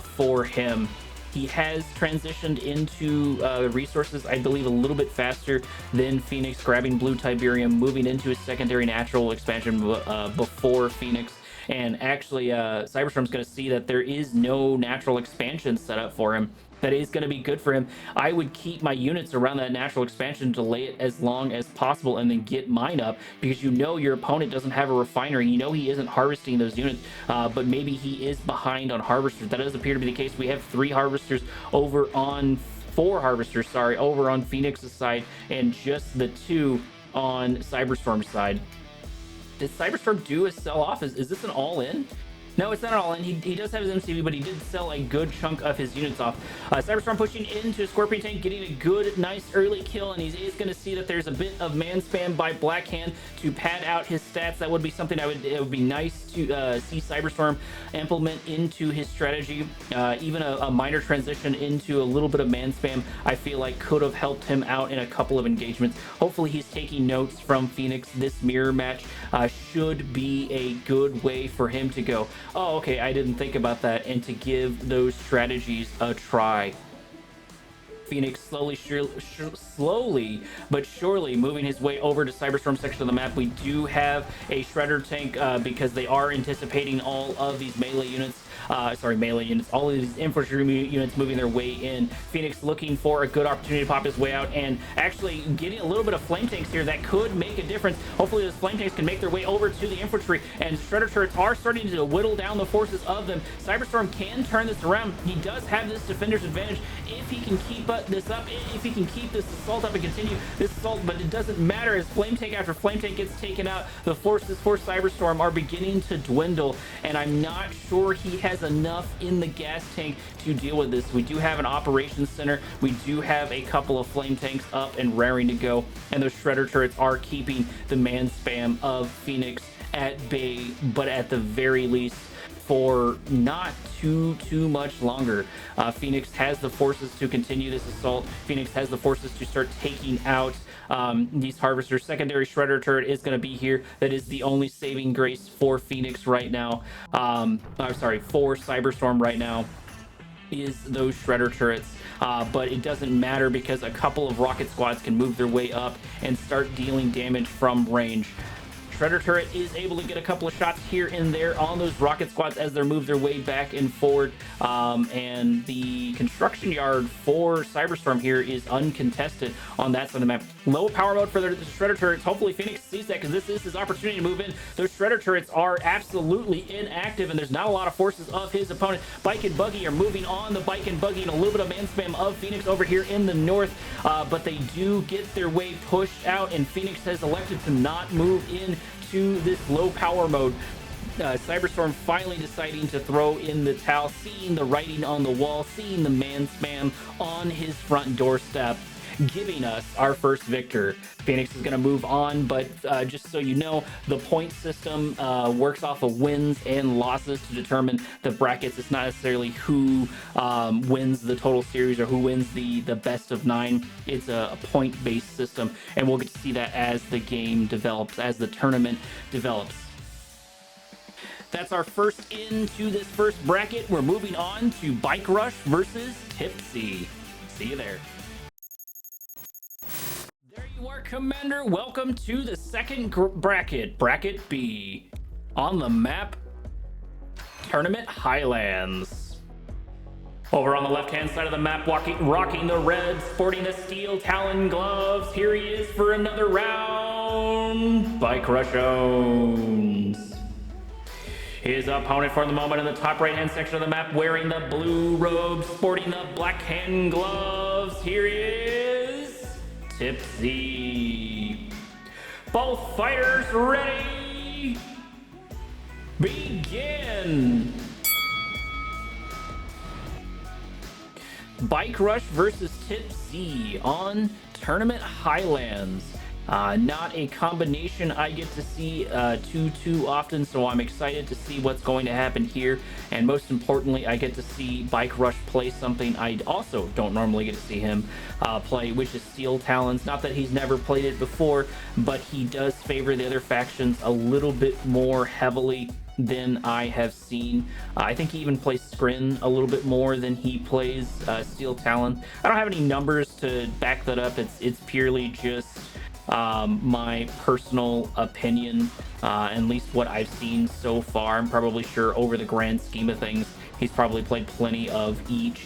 for him. He has transitioned into resources, I believe, a little bit faster than Phoenix, grabbing Blue Tiberium, moving into his secondary natural expansion before Phoenix. And actually, Cyberstorm's going to see that there is no natural expansion set up for him. That is going to be good for him. I would keep my units around that natural expansion, delay it as long as possible, and then get mine up, because you know your opponent doesn't have a refinery. You know he isn't harvesting those units, but maybe he is behind on harvesters. That does appear to be the case. We have 4 harvesters over on Phoenix's side, and just the 2 on Cyberstorm's side. Did Cyberstorm do a sell-off? Is this an all-in? No, it's not at all, and he does have his MCV, but he did sell a good chunk of his units off. Cyberstorm pushing into Scorpion Tank, getting a good, nice early kill, and he's going to see that there's a bit of man spam by Blackhand to pad out his stats. That would be something it would be nice to see Cyberstorm implement into his strategy. Even a minor transition into a little bit of man spam, I feel like could have helped him out in a couple of engagements. Hopefully he's taking notes from Phoenix. This mirror match should be a good way for him to go, oh, okay, I didn't think about that, and to give those strategies a try. Phoenix slowly but surely moving his way over to Cyberstorm section of the map. We do have a Shredder tank because they are anticipating all of these melee units. All of these infantry units moving their way in. Phoenix looking for a good opportunity to pop his way out, and actually getting a little bit of flame tanks here that could make a difference. Hopefully those flame tanks can make their way over to the infantry, and Shredder turrets are starting to whittle down the forces of them. Cyberstorm can turn this around. He does have this defender's advantage if he can keep this up, if he can keep this assault up and continue this assault, but it doesn't matter as flame tank after flame tank gets taken out. The forces for Cyberstorm are beginning to dwindle, and I'm not sure he has enough in the gas tank to deal with this. We do have an operations center. We do have a couple of flame tanks up and raring to go, and those Shredder turrets are keeping the man spam of Phoenix at bay, but at the very least for not too much longer. Phoenix has the forces to continue this assault. Phoenix has the forces to start taking out these harvesters. Secondary Shredder turret is going to be here. That is the only saving grace for Phoenix right now. I'm sorry, for Cyberstorm right now, is those Shredder turrets. But it doesn't matter because a couple of rocket squads can move their way up and start dealing damage from range. Shredder turret is able to get a couple of shots here and there on those rocket squads as they move their way back and forward. And the construction yard for Cyberstorm here is uncontested on that side of the map. Low power mode for the Shredder turrets. Hopefully Phoenix sees that because this is his opportunity to move in. Those Shredder turrets are absolutely inactive, and there's not a lot of forces of his opponent. Bike and Buggy are moving on the Bike and Buggy, and a little bit of man spam of Phoenix over here in the north. But they do get their way pushed out, and Phoenix has elected to not move in to this low power mode. Cyberstorm finally deciding to throw in the towel, seeing the writing on the wall, seeing the man spam on his front doorstep, giving us our first victor. Phoenix is going to move on, but just so you know, the point system works off of wins and losses to determine the brackets. It's not necessarily who wins the total series or who wins the best of 9. It's a point-based system, and we'll get to see that as the game develops, as the tournament develops. That's our first into this first bracket. We're moving on to Bike Rush versus TipZ. See you there. There you are, Commander. Welcome to the second bracket, Bracket B. On the map, Tournament Highlands. Over on the left-hand side of the map, rocking the red, sporting the steel talon gloves. Here he is for another round, BikeRushOwnz. His opponent for the moment in the top right-hand section of the map, wearing the blue robe, sporting the black hand gloves. Here he is, TipZ. Both fighters ready? Begin! Bike Rush versus TipZ on Tournament Highlands. Not a combination I get to see too often, so I'm excited to see what's going to happen here. And most importantly, I get to see Bike Rush play something I also don't normally get to see him play, which is Steel Talons. Not that he's never played it before, but he does favor the other factions a little bit more heavily than I have seen. I think he even plays Skrin a little bit more than he plays Steel Talon. I don't have any numbers to back that up. It's purely just my personal opinion, at least what I've seen so far. I'm probably sure over the grand scheme of things, he's probably played plenty of each,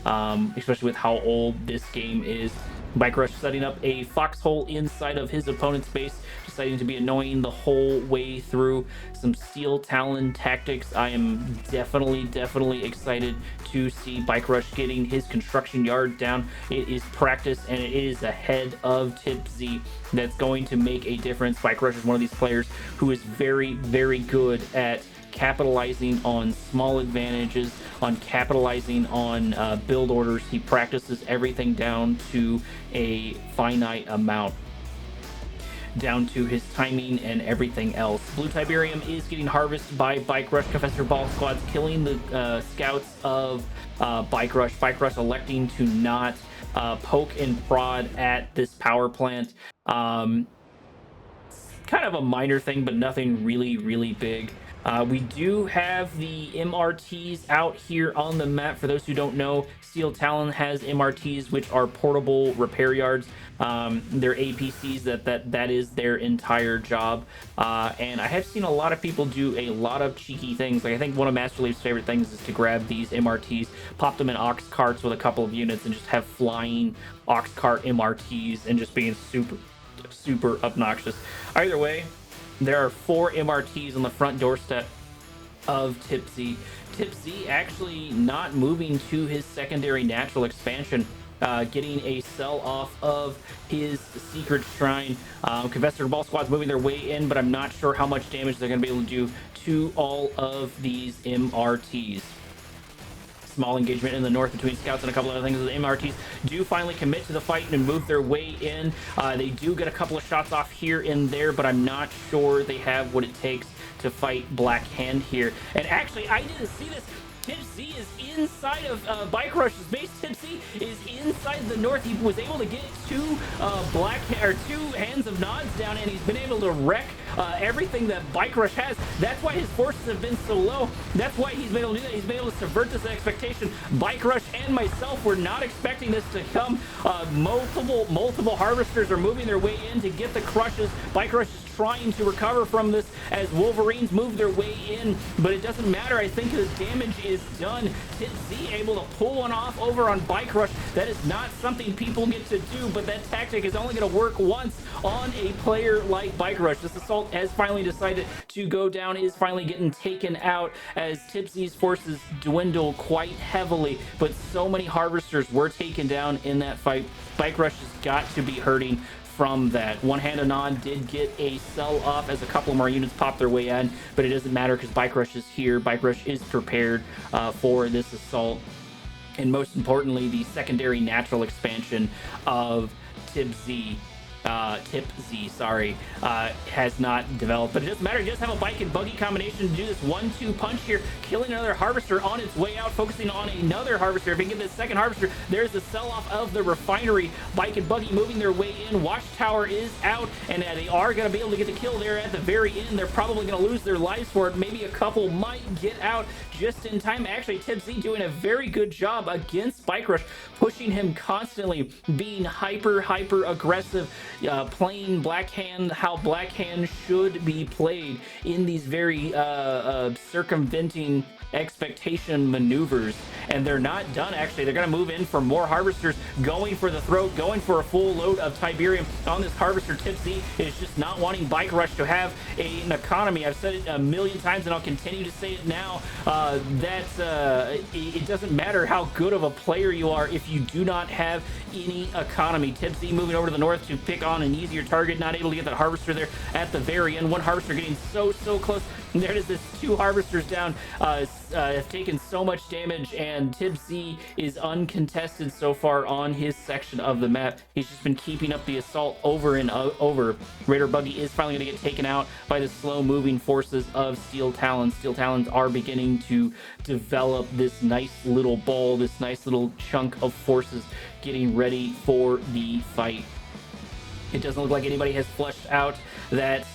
especially with how old this game is. Bike Rush setting up a foxhole inside of his opponent's base, deciding to be annoying the whole way through. Some Steel Talon tactics. I am definitely excited to see Bike Rush getting his construction yard down. It is practice, and it is ahead of TipZ. That's going to make a difference. Bike Rush is one of these players who is very good at capitalizing on small advantages, on capitalizing on build orders. He practices everything down to a finite amount, down to his timing and everything else. Blue Tiberium is getting harvested by Bike Rush. Confessor Ball Squad's killing the scouts of Bike Rush. Bike Rush electing to not poke and prod at this power plant. Kind of a minor thing, but nothing really big. We do have the MRTs out here on the map. For those who don't know, Steel Talon has MRTs, which are portable repair yards. They're APCs, that is their entire job. And I have seen a lot of people do a lot of cheeky things. Like, I think one of Master Leaf's favorite things is to grab these MRTs, pop them in ox carts with a couple of units, and just have flying ox cart MRTs and just being super obnoxious. Either way, there are 4 MRTs on the front doorstep of TipZ. TipZ actually not moving to his secondary natural expansion, getting a sell off of his secret shrine. Confessor Ball Squad's moving their way in, but I'm not sure how much damage they're going to be able to do to all of these MRTs. Small engagement in the north between scouts and a couple other things. The MRTs do finally commit to the fight and move their way in. They do get a couple of shots off here and there, but I'm not sure they have what it takes to fight Black Hand here. And actually, I didn't see this. TipZ is inside of Bike Rush's base. TipZ is inside the north. He was able to get 2 hands of nods down, and he's been able to wreck everything that Bike Rush has. That's why his forces have been so low. That's why he's been able to do that. He's been able to subvert this expectation. Bike Rush and myself were not expecting this to come. Multiple harvesters are moving their way in to get the crushes. Bike Rush is trying to recover from this as Wolverines move their way in, but it doesn't matter. I think the damage is done. TipZ able to pull one off over on Bike Rush. That is not something people get to do, but that tactic is only going to work once on a player like Bike Rush. This assault has finally decided to go down, is finally getting taken out as TipZ's forces dwindle quite heavily, but so many harvesters were taken down in that fight. Bike Rush has got to be hurting from that. One Hand Anon did get a sell off as a couple more units popped their way in, but it doesn't matter because Bike Rush is here. Bike Rush is prepared for this assault. And most importantly, the secondary natural expansion of TipZ, has not developed, but it doesn't matter. He does have a bike and buggy combination to do this 1-2 punch here, killing another harvester on its way out, focusing on another harvester. If he can get this second harvester, there's the sell-off of the refinery. Bike and buggy moving their way in. Watchtower is out, and they are going to be able to get the kill there at the very end. They're probably going to lose their lives for it. Maybe a couple might get out just in time. Actually, TipZ doing a very good job against Bike Rush, pushing him constantly, being hyper aggressive, playing Black Hand how Black Hand should be played in these very circumventing expectation maneuvers. And they're not done. Actually, they're going to move in for more harvesters, going for the throat, going for a full load of Tiberium on this harvester. TipZ is just not wanting Bike Rush to have an economy. I've said it a million times, and I'll continue to say it now, it doesn't matter how good of a player you are if you do not have any economy. TipZ moving over to the north to pick on an easier target, not able to get that harvester there at the very end. One harvester getting so close. And there it is, this 2 harvesters down, have taken so much damage, and TipZ is uncontested so far on his section of the map. He's just been keeping up the assault over and over. Raider Buggy is finally going to get taken out by the slow-moving forces of Steel Talons. Steel Talons are beginning to develop this nice little ball, this nice little chunk of forces getting ready for the fight. It doesn't look like anybody has flushed out that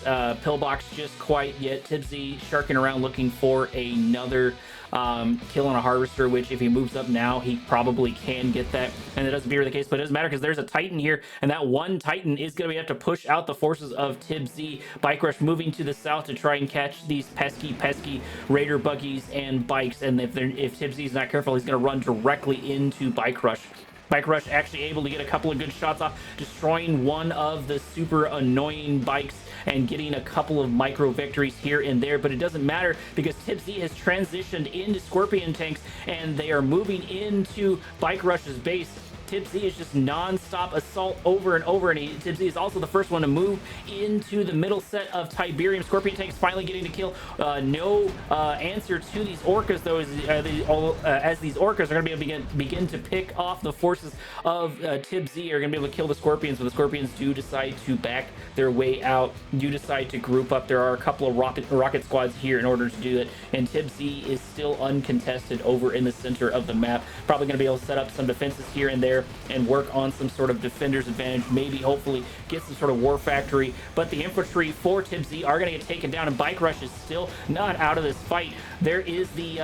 pillbox just quite yet. TipZ sharking around looking for another kill on a harvester, which if he moves up now, he probably can get that. And it doesn't appear the case, but it doesn't matter because there's a Titan here, and that one Titan is going to have to push out the forces of TipZ. Bike Rush moving to the south to try and catch these pesky Raider buggies and bikes. And if TipZ is not careful, he's going to run directly into Bike Rush. Bike Rush actually able to get a couple of good shots off, destroying one of the super annoying bikes and getting a couple of micro victories here and there, but it doesn't matter because TipZ has transitioned into Scorpion tanks and they are moving into Bike Rush's base. TipZ is just non-stop assault over and over, and TipZ is also the first one to move into the middle set of Tiberium. Scorpion tanks finally getting to kill. No answer to these orcas, though, as these orcas are going to be able to begin to pick off the forces of TipZ, are going to be able to kill the Scorpions, but the Scorpions do decide to back their way out, do decide to group up. There are a couple of rocket squads here in order to do that, and TipZ is still uncontested over in the center of the map. Probably going to be able to set up some defenses here and there and work on some sort of defender's advantage, maybe hopefully get some sort of war factory, but the infantry for TipZ are going to get taken down, and BikeRush is still not out of this fight. There is the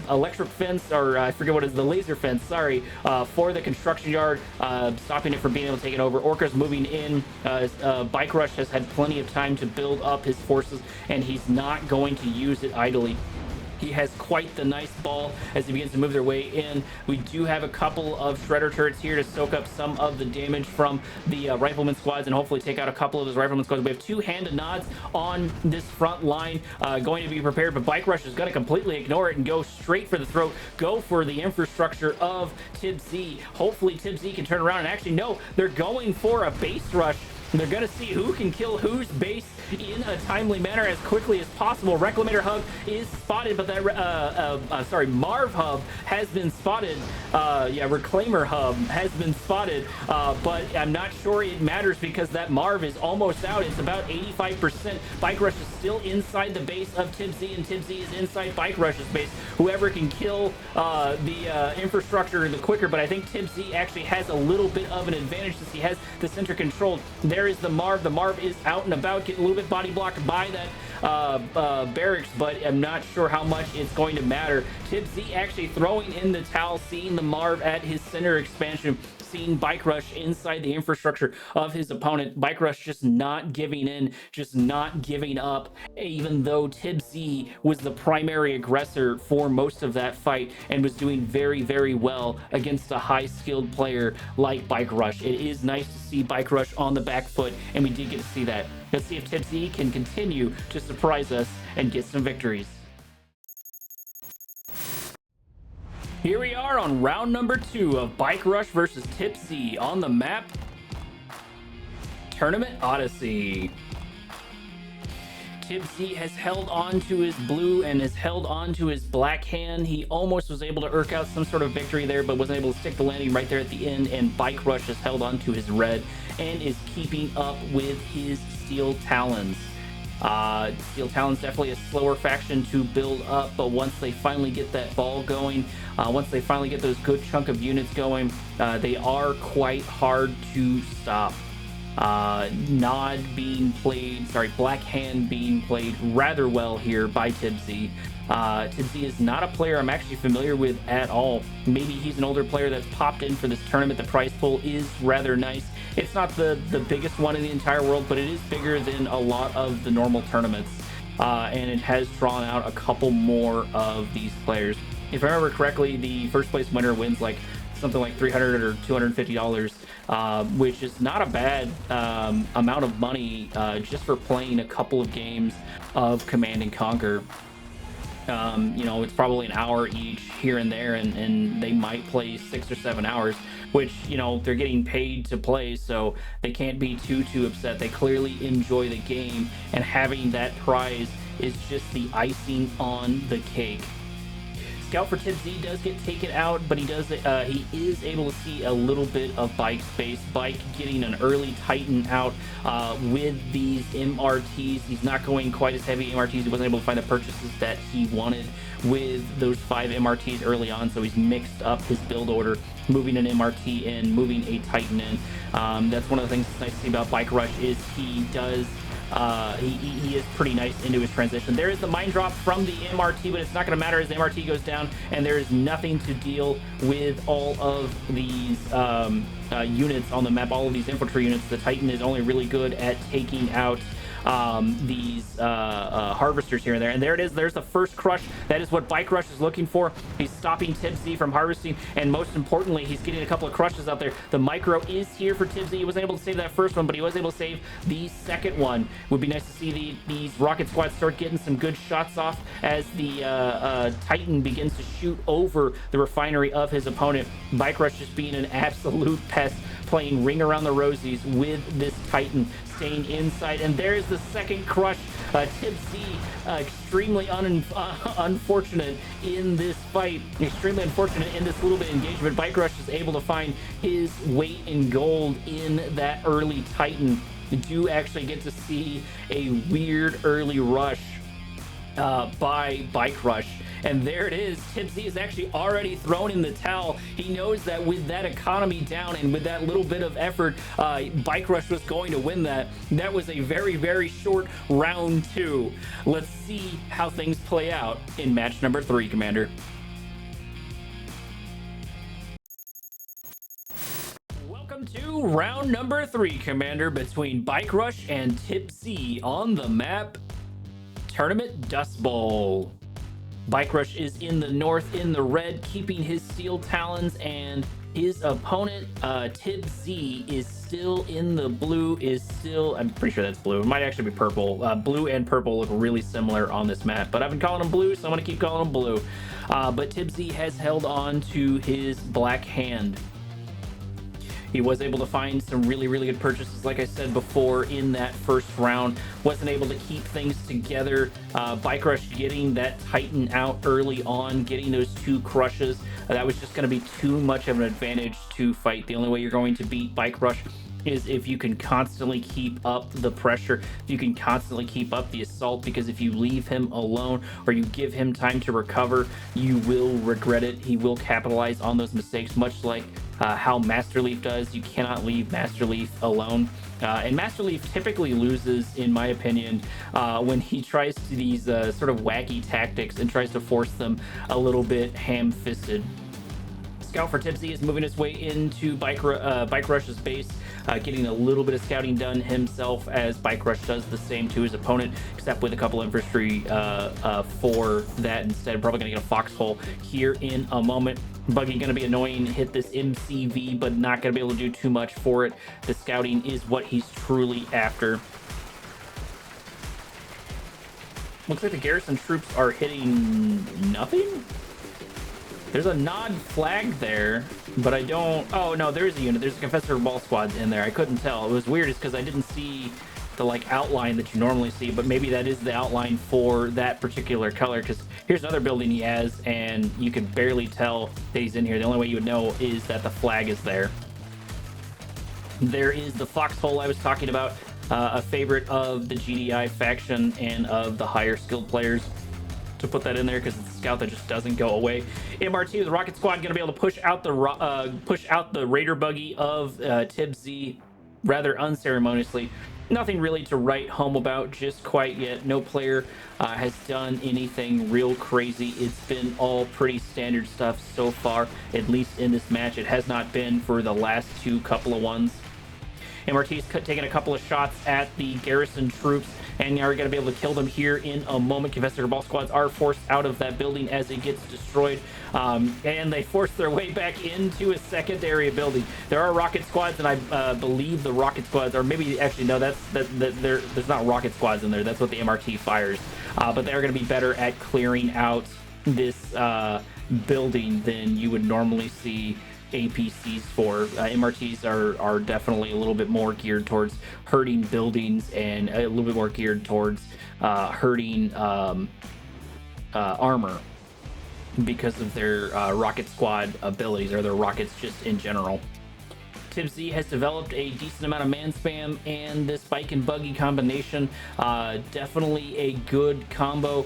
electric fence, or I forget what it is, the laser fence, sorry, for the construction yard, stopping it from being able to take it over. Orca's moving in. BikeRush has had plenty of time to build up his forces, and he's not going to use it idly. He has quite the nice ball as he begins to move their way in. We do have a couple of Shredder turrets here to soak up some of the damage from the Rifleman squads and hopefully take out a couple of those Rifleman squads. We have two-handed nods on this front line going to be prepared, but BikeRush is going to completely ignore it and go straight for the throat, go for the infrastructure of TipZ. Hopefully TipZ can turn around, and actually, no, they're going for a base rush. They're going to see who can kill whose base in a timely manner as quickly as possible. Reclamator Hub is spotted, but that, Marv Hub has been spotted. Reclaimer Hub has been spotted, but I'm not sure it matters because that Marv is almost out. It's about 85%. BikeRush is still inside the base of TipZ, and TipZ is inside BikeRush's base. Whoever can kill the infrastructure the quicker, but I think TipZ actually has a little bit of an advantage since he has the center controlled. There is the Marv. The Marv is out and about, getting a little bit body blocked by that barracks, but I'm not sure how much it's going to matter. TipZ actually throwing in the towel, seeing the Marv at his center expansion, seeing BikeRush inside the infrastructure of his opponent. BikeRush just not giving in, just not giving up, even though TipZ was the primary aggressor for most of that fight and was doing very, very well against a high-skilled player like BikeRush. It is nice to see BikeRush on the back foot, and we did get to see that. Let's see if TipZ can continue to surprise us and get some victories. Here we are on round number 2 of BikeRush versus TipZ on the map Tournament Odyssey. TipZ has held on to his blue and has held on to his black hand. He almost was able to irk out some sort of victory there, but wasn't able to stick the landing right there at the end, and BikeRush has held on to his red and is keeping up with his Steel Talons. Steel Talons definitely a slower faction to build up, but once they finally get that ball going, once they finally get those good chunk of units going, they are quite hard to stop. Nod being played, Black Hand being played rather well here by TipZ. TipZ is not a player I'm actually familiar with at all. Maybe he's an older player that's popped in for this tournament. The prize pool is rather nice. It's not the biggest one in the entire world, but it is bigger than a lot of the normal tournaments. And it has drawn out a couple more of these players. If I remember correctly, the first place winner wins like something like $300 or $250, which is not a bad amount of money just for playing a couple of games of Command and Conquer. You know, it's probably an hour each here and there, and they might play 6 or 7 hours, which, you know, they're getting paid to play, so they can't be too upset. They clearly enjoy the game, and having that prize is just the icing on the cake. Scout for TipZ does get taken out, but he is able to see a little bit of Bike's base. Bike getting an early Titan out with these MRTs. He's not going quite as heavy MRTs. He wasn't able to find the purchases that he wanted with those 5 MRTs early on, so he's mixed up his build order, moving an MRT in, moving a Titan in. That's one of the things that's nice to see about BikeRush is he does he is pretty nice into his transition. There is the mine drop from the MRT, but it's not going to matter as the MRT goes down, and there is nothing to deal with all of these units on the map, all of these infantry units. The Titan is only really good at taking out these harvesters here and there. And there it is. There's the first crush. That is what Bike Rush is looking for. He's stopping TipZ from harvesting, and most importantly, he's getting a couple of crushes out there. The micro is here for TipZ. He wasn't able to save that first one, but he was able to save the second one. Would be nice to see these rocket squads start getting some good shots off as the Titan begins to shoot over the refinery of his opponent. Bike Rush just being an absolute pest, playing Ring Around the Rosies with this Titan, staying inside. And there's the second crush. TipZ extremely unfortunate in this fight, extremely unfortunate in this little bit of engagement. Bike Rush is able to find his weight in gold in that early Titan. You do actually get to see a weird early rush by Bike Rush. And there it is. TipZ is actually already thrown in the towel. He knows that with that economy down and with that little bit of effort, Bike Rush was going to win that. That was a very, very short round 2. Let's see how things play out in match number 3, Commander. Welcome to round number 3, Commander, between Bike Rush and TipZ on the map Tournament Dust Bowl. Bike Rush is in the north, in the red, keeping his steel talons, and his opponent, TipZ, is still in the blue, I'm pretty sure that's blue. It might actually be purple. Blue and purple look really similar on this map, but I've been calling them blue, so I'm going to keep calling them blue. But TipZ has held on to his black hand. He was able to find some really, really good purchases, like I said before, in that first round. Wasn't able to keep things together. Bike Rush getting that Titan out early on, getting those 2 crushes. That was just going to be too much of an advantage to fight. The only way you're going to beat Bike Rush is if you can constantly keep up the pressure, if you can constantly keep up the assault, because if you leave him alone or you give him time to recover, you will regret it. He will capitalize on those mistakes, much like how Master Leaf does. You cannot leave Master Leaf alone. And Master Leaf typically loses, in my opinion, when he tries to these sort of wacky tactics and tries to force them a little bit ham-fisted. Scout for TipZ is moving his way into Bike Rush's base, getting a little bit of scouting done himself, as Bike Rush does the same to his opponent, except with a couple infantry for that instead. Probably going to get a foxhole here in a moment. Buggy going to be annoying, hit this MCV, but not going to be able to do too much for it. The scouting is what he's truly after. Looks like the garrison troops are hitting nothing? There's a nod flag there, but I don't... Oh, no, there's a unit. There's a Confessor Ball Squad in there. I couldn't tell. It was weird just because I didn't see the, like, outline that you normally see, but maybe that is the outline for that particular color, because here's another building he has, and you can barely tell that he's in here. The only way you would know is that the flag is there. There is the foxhole I was talking about, a favorite of the GDI faction and of the higher skilled players, to put that in there because it's a scout that just doesn't go away. MRT, the rocket squad, going to be able to push out the raider buggy of TipZ rather unceremoniously. Nothing really to write home about just quite yet. No player has done anything real crazy. It's been all pretty standard stuff so far, at least in this match. It has not been for the last 2 couple of ones. MRT's taking a couple of shots at the garrison troops, and are going to be able to kill them here in a moment. Confessor Ball Squads are forced out of that building as it gets destroyed, and they force their way back into a secondary building. There are rocket squads, and I believe the rocket squads, or maybe actually no, there's not rocket squads in there. That's what the MRT fires, but they're going to be better at clearing out this building than you would normally see APCs for. MRTs are definitely a little bit more geared towards hurting buildings and a little bit more geared towards hurting armor because of their rocket squad abilities, or their rockets just in general. TipZ has developed a decent amount of man spam, and this bike and buggy combination, definitely a good combo.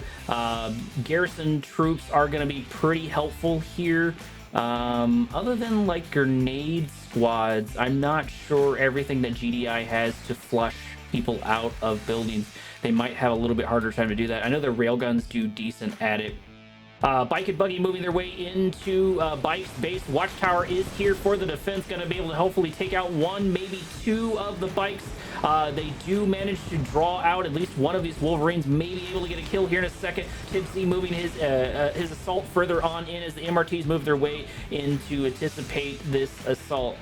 Garrison troops are going to be pretty helpful here. Other than like grenade squads, I'm not sure everything that GDI has to flush people out of buildings. They might have a little bit harder time to do that. I know the railguns do decent at it. Bike and Buggy moving their way into Bike's base. Watchtower is here for the defense, going to be able to hopefully take out one, maybe two of the bikes. They do manage to draw out at least one of these Wolverines, maybe able to get a kill here in a second. TipZ moving his assault further on in as the MRTs move their way in to anticipate this assault.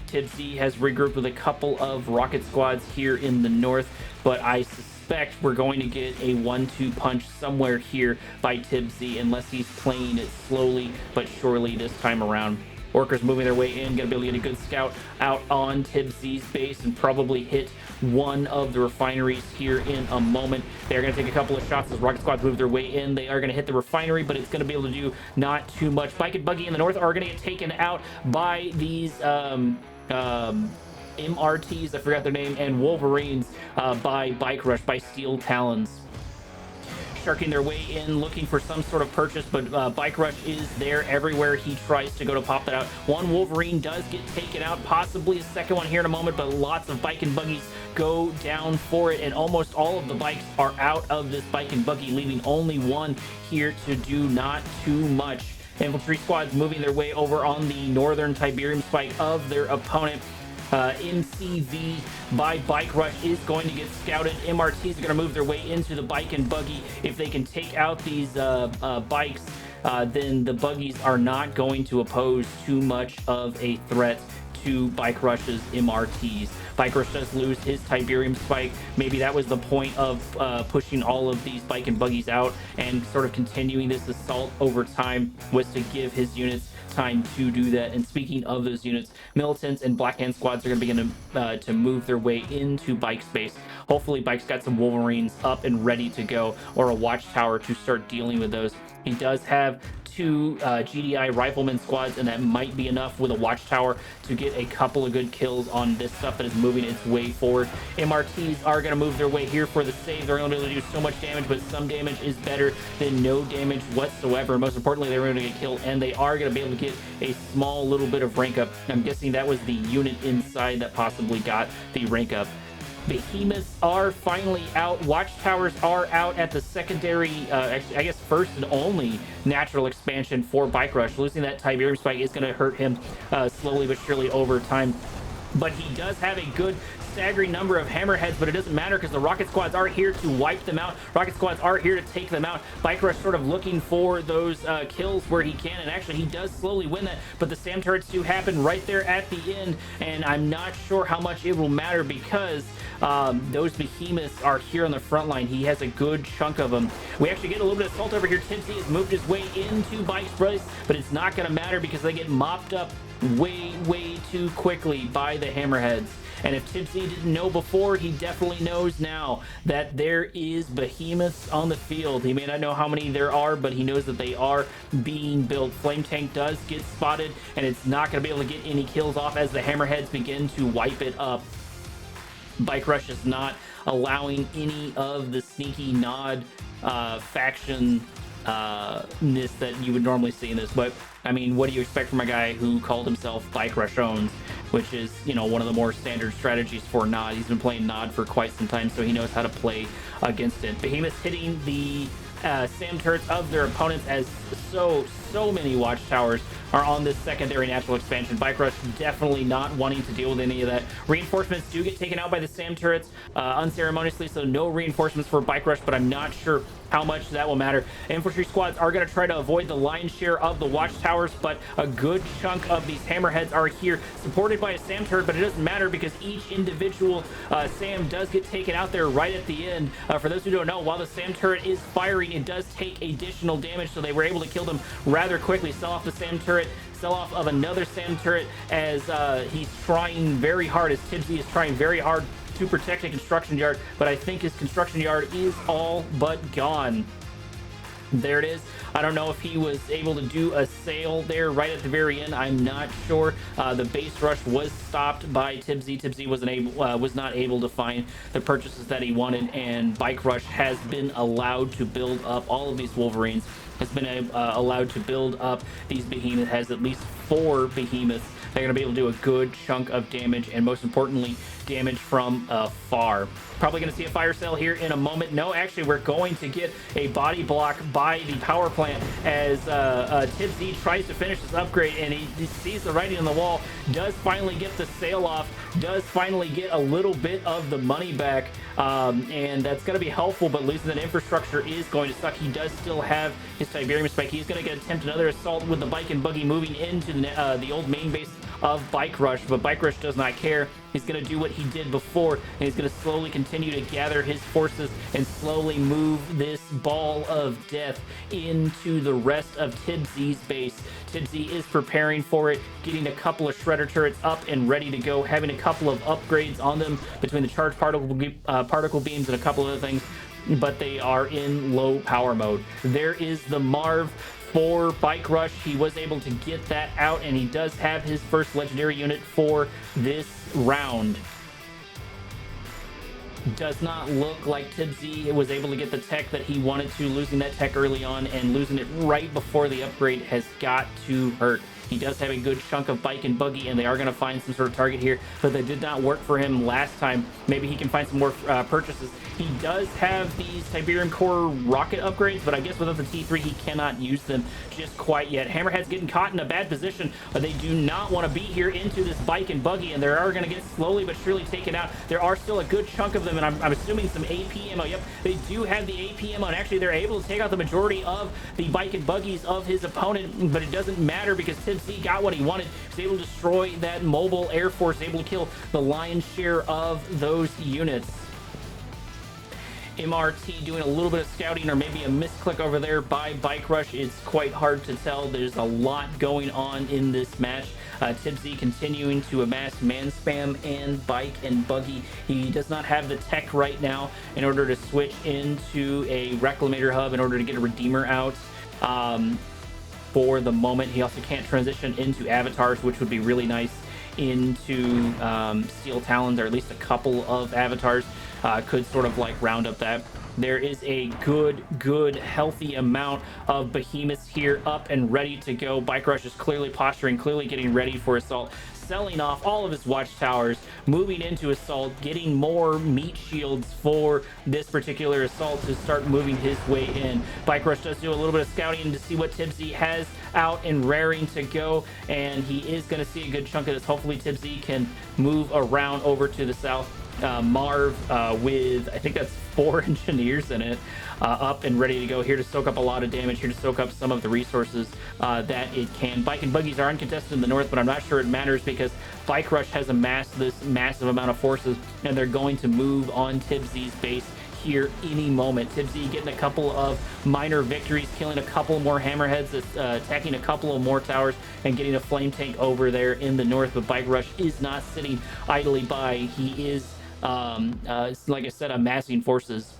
TipZ has regrouped with a couple of rocket squads here in the north, but I suspect we're going to get a 1-2 punch somewhere here by TipZ unless he's playing it slowly but surely this time around. Orcas moving their way in, gonna be able to get a good scout out on TipZ's base and probably hit one of the refineries here in a moment. They're gonna take a couple of shots as rocket squads move their way in. They are gonna hit the refinery, but it's gonna be able to do not too much. Bike and Buggy in the north are gonna get taken out by these MRTs, I forgot their name, and Wolverines by BikeRush, by Steel Talons. Sharking their way in, looking for some sort of purchase, but BikeRush is there everywhere he tries to go to pop that out. One Wolverine does get taken out, possibly a second one here in a moment, but lots of Bike and Buggies go down for it, and almost all of the bikes are out of this Bike and Buggy, leaving only one here to do not too much. Infantry squads moving their way over on the northern Tiberium spike of their opponent. MCV by BikeRush is going to get scouted. MRTs are going to move their way into the Bike and Buggy. If they can take out these bikes, then the buggies are not going to pose too much of a threat to BikeRush's MRTs. BikeRush does lose his Tiberium spike. Maybe that was the point of pushing all of these Bike and Buggies out and sort of continuing this assault over time, was to give his units time to do that. And speaking of those units, militants and Black Hand squads are going to begin to move their way into Bike space. Hopefully Bike's got some Wolverines up and ready to go, or a Watchtower to start dealing with those. He does have two GDI rifleman squads, and that might be enough with a Watchtower to get a couple of good kills on this stuff that is moving its way forward. MRTs are going to move their way here for the save. They're going to be able to do so much damage, but some damage is better than no damage whatsoever. Most importantly, they're going to get killed, and they are going to be able to get a small little bit of rank up. I'm guessing that was the unit inside that possibly got the rank up. Behemoths are finally out. Watchtowers are out at the secondary, I guess first and only natural expansion for BikeRush. Losing that Tiberium spike is going to hurt him slowly but surely over time. But he does have a good staggering number of hammerheads, but it doesn't matter because the rocket squads are here to wipe them out. Rocket squads are here to take them out. BikeRush sort of looking for those kills where he can, and actually he does slowly win that, but the SAM turrets do happen right there at the end, and I'm not sure how much it will matter because those behemoths are here on the front line. He has a good chunk of them. We actually get a little bit of assault over here. TipZ has moved his way into Bike's brace, but it's not going to matter because they get mopped up way too quickly by the hammerheads. And if TipZ didn't know before, he definitely knows now that there is behemoths on the field. He may not know how many there are, but he knows that they are being built. Flame Tank does get spotted, and it's not going to be able to get any kills off as the hammerheads begin to wipe it up. BikeRush is not allowing any of the sneaky nod faction ness that you would normally see in this, but I mean, what do you expect from a guy who called himself BikeRushOwnz, which is, you know, one of the more standard strategies for Nod. He's been playing Nod for quite some time, so he knows how to play against it. Behemoths hitting the SAM turrets of their opponents as so many Watchtowers are on this secondary natural expansion. BikeRush definitely not wanting to deal with any of that. Reinforcements do get taken out by the SAM turrets unceremoniously, so no reinforcements for BikeRush, but I'm not sure how much that will matter. Infantry squads are going to try to avoid the lion's share of the Watchtowers, but a good chunk of these hammerheads are here, supported by a SAM turret, but it doesn't matter because each individual SAM does get taken out there right at the end. For those who don't know, while the SAM turret is firing, it does take additional damage, so they were able to kill them rather quickly. Sell off the SAM turret, sell off of another SAM turret as he's trying very hard, as TipZ is trying very hard to protect a construction yard, but I think his construction yard is all but gone. There it is. I don't know if he was able to do a sale there right at the very end. I'm not sure. The base rush was stopped by TipZ. TipZ was not able to find the purchases that he wanted, and BikeRush has been allowed to build up all of these Wolverines, has been allowed to build up these behemoths, has at least 4 behemoths they're going to be able to do a good chunk of damage, and most importantly, damage from afar. Probably going to see a fire sale here in a moment. No, actually, we're going to get a body block by the power plant as TipZ tries to finish this upgrade, and he sees the writing on the wall, does finally get the sale off, does finally get a little bit of the money back, and that's going to be helpful, but losing that infrastructure is going to suck. He does still have his Tiberium Spike. He's going to attempt another assault with the bike and buggy moving into the old main base of BikeRush, but BikeRush does not care. He's going to do what he did before, and he's going to slowly continue to gather his forces and slowly move this ball of death into the rest of TipZ's base. TipZ is preparing for it, getting a couple of shredder turrets up and ready to go, having a couple of upgrades on them between the charged particle beams and a couple of other things, but they are in low power mode. There is the Marv for BikeRush. He was able to get that out, and he does have his first legendary unit for this round. Does not look like TipZ was able to get the tech that he wanted to. Losing that tech early on and losing it right before the upgrade has got to hurt. He does have a good chunk of bike and buggy, and they are going to find some sort of target here, but that did not work for him last time. Maybe he can find some more purchases. He does have these Tiberium Core rocket upgrades, but I guess without the T3, he cannot use them just quite yet. Hammerhead's getting caught in a bad position. They do not want to be here into this bike and buggy, and they are going to get slowly but surely taken out. There are still a good chunk of them, and I'm assuming some AP ammo. Yep, they do have the AP ammo, and actually they're able to take out the majority of the bike and buggies of his opponent, but it doesn't matter because TipZ got what he wanted. He's able to destroy that mobile air force, able to kill the lion's share of those units. MRT doing a little bit of scouting, or maybe a misclick over there by BikeRush. It's quite hard to tell. There's a lot going on in this match. TipZ continuing to amass man spam and bike and buggy. He does not have the tech right now in order to switch into a Reclamator hub in order to get a Redeemer out. For the moment, he also can't transition into avatars, which would be really nice into Steel Talons, or at least a couple of avatars could sort of like round up that. There is a good healthy amount of behemoths here up and ready to go. BikeRush is clearly posturing, clearly getting ready for assault, selling off all of his watchtowers, moving into assault, getting more meat shields for this particular assault to start moving his way in. BikeRush does do a little bit of scouting to see what TipZ has out and raring to go, and he is going to see a good chunk of this. Hopefully TipZ can move around over to the south. Marv with, I think that's 4 engineers in it, up and ready to go, here to soak up a lot of damage, here to soak up some of the resources that it can. Bike and buggies are uncontested in the north, but I'm not sure it matters because BikeRush has amassed this massive amount of forces, and they're going to move on TipZ's base here any moment. TipZ getting a couple of minor victories, killing a couple more hammerheads, attacking a couple of more towers, and getting a flame tank over there in the north. But BikeRush is not sitting idly by. He is like I said, amassing forces,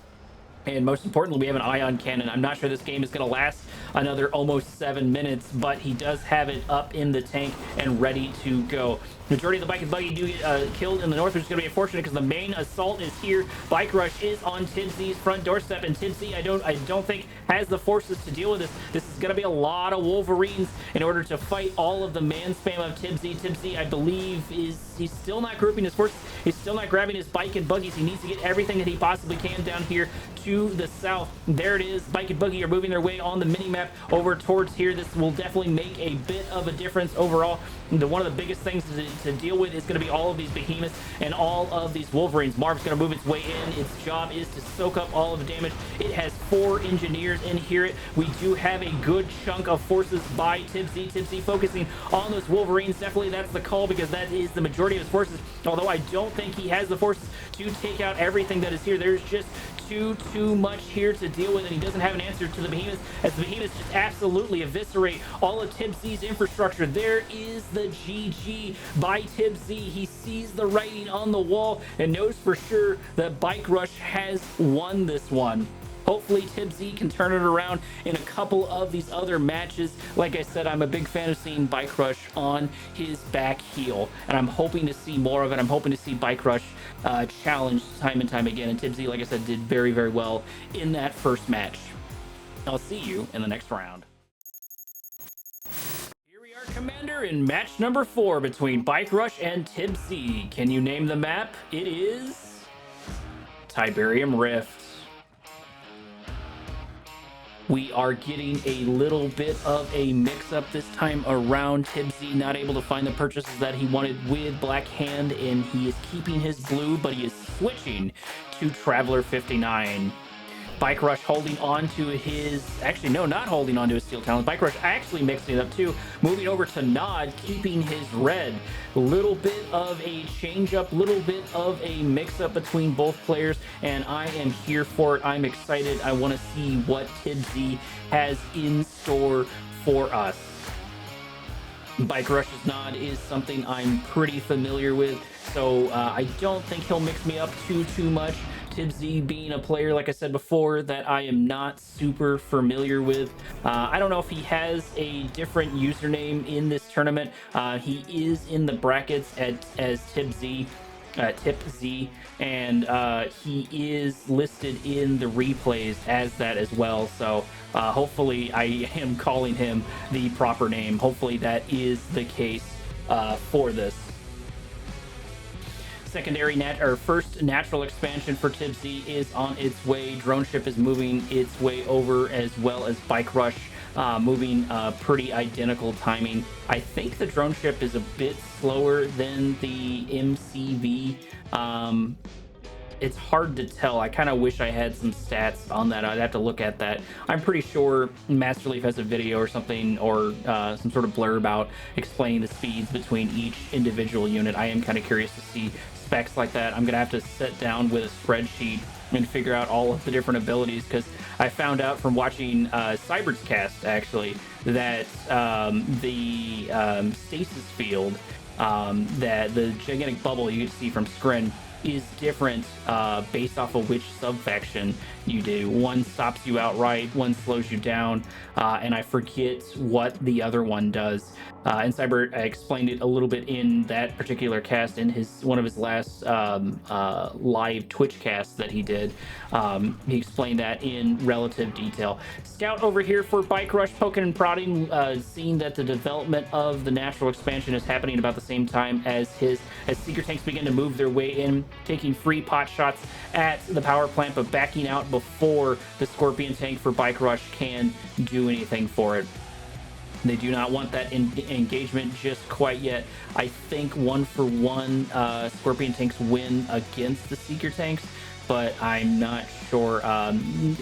and most importantly, we have an ion cannon. I'm not sure this game is going to last another almost 7 minutes, but he does have it up in the tank and ready to go. Majority of the bike and buggy do get killed in the north, which is going to be unfortunate because the main assault is here. BikeRush is on TipZ's front doorstep, and TipZ I don't think has the forces to deal with this. This is going to be a lot of Wolverines in order to fight all of the man spam of TipZ. TipZ, I believe, he's still not grouping his forces. He's still not grabbing his bike and buggies. He needs to get everything that he possibly can down here to the south. There it is. Bike and buggy are moving their way on the mini map over towards here. This will definitely make a bit of a difference overall. One of the biggest things to deal with is going to be all of these behemoths and all of these Wolverines. Marv's going to move its way in. Its job is to soak up all of the damage. It has 4 engineers in here. We do have a good chunk of forces by TipZ. TipZ focusing on those Wolverines. Definitely that's the call because that is the majority of his forces. Although I don't think he has the forces to take out everything that is here. There's just too much here to deal with, and he doesn't have an answer to the behemoths, as the behemoths just absolutely eviscerate all of TipZ's infrastructure. There is the GG by TipZ. He sees the writing on the wall and knows for sure that BikeRush has won this one. Hopefully TipZ can turn it around in a couple of these other matches. Like I said, I'm a big fan of seeing BikeRush on his back heel, and I'm hoping to see more of it. I'm hoping to see BikeRush challenged time and time again, and TipZ, like I said, did very well in that first match. I'll see you in the next round. Here we are, Commander here in match number 4 between BikeRush and TipZ. Can you name the map? It is Tiberium Rift. We are getting a little bit of a mix-up this time around. TipZ not able to find the purchases that he wanted with Black Hand, and he is keeping his blue, but he is switching to Traveler 59. BikeRush holding on to his, actually no, not holding on to his Steel Talons. BikeRush actually mixing it up too, moving over to Nod, keeping his red. Little bit of a change up, little bit of a mix up between both players, and I am here for it. I'm excited. I want to see what TipZ has in store for us. BikeRush's Nod is something I'm pretty familiar with, so I don't think he'll mix me up too much. TipZ being a player, like I said before, that I am not super familiar with. I don't know if he has a different username in this tournament. He is in the brackets as TipZ, and he is listed in the replays as that as well. So hopefully I am calling him the proper name. Hopefully that is the case for this. Secondary first natural expansion for TipZ is on its way. Drone ship is moving its way over, as well as BikeRush moving pretty identical timing. I think the drone ship is a bit slower than the MCV. It's hard to tell. I kind of wish I had some stats on that. I'd have to look at that. I'm pretty sure Master Leaf has a video or something, or some sort of blurb out explaining the speeds between each individual unit. I am kind of curious to see specs like that. I'm gonna have to sit down with a spreadsheet and figure out all of the different abilities, because I found out from watching Cyberscast actually that the stasis field, that the gigantic bubble you can see from Skrin, is different based off of which sub-faction you do. One stops you outright, one slows you down, and I forget what the other one does. And Cyber explained it a little bit in that particular cast, in one of his last live Twitch casts that he did. He explained that in relative detail. Scout over here for BikeRush, poking and prodding, seeing that the development of the natural expansion is happening about the same time as Seeker tanks begin to move their way in, taking free pot shots at the power plant, but backing out before the Scorpion tank for BikeRush can do anything for it. They do not want that engagement just quite yet. I think 1-for-1 Scorpion tanks win against the Seeker tanks, but I'm not sure.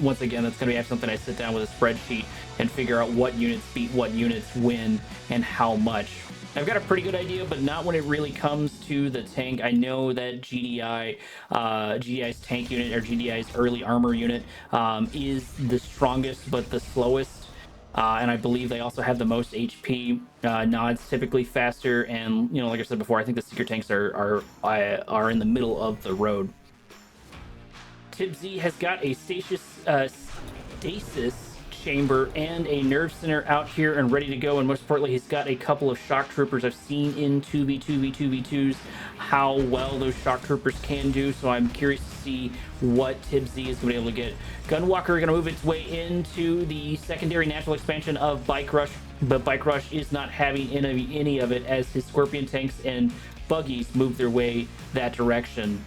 Once again, that's going to be something I sit down with a spreadsheet and figure out what units beat what units win and how much. I've got a pretty good idea, but not when it really comes to the tank. I know that GDI's tank unit, or GDI's early armor unit, is the strongest but the slowest. And I believe they also have the most HP. Nod's typically faster, and like I said before, I think the Seeker tanks are in the middle of the road. TipZ has got a stasis chamber and a nerve center out here and ready to go, and most importantly, he's got a couple of shock troopers. I've seen in 2v2s how well those shock troopers can do, so I'm curious to see what TipZ is going to be able to get. Gunwalker going to move its way into the secondary natural expansion of BikeRush, but BikeRush is not having any of it, as his Scorpion tanks and buggies move their way that direction.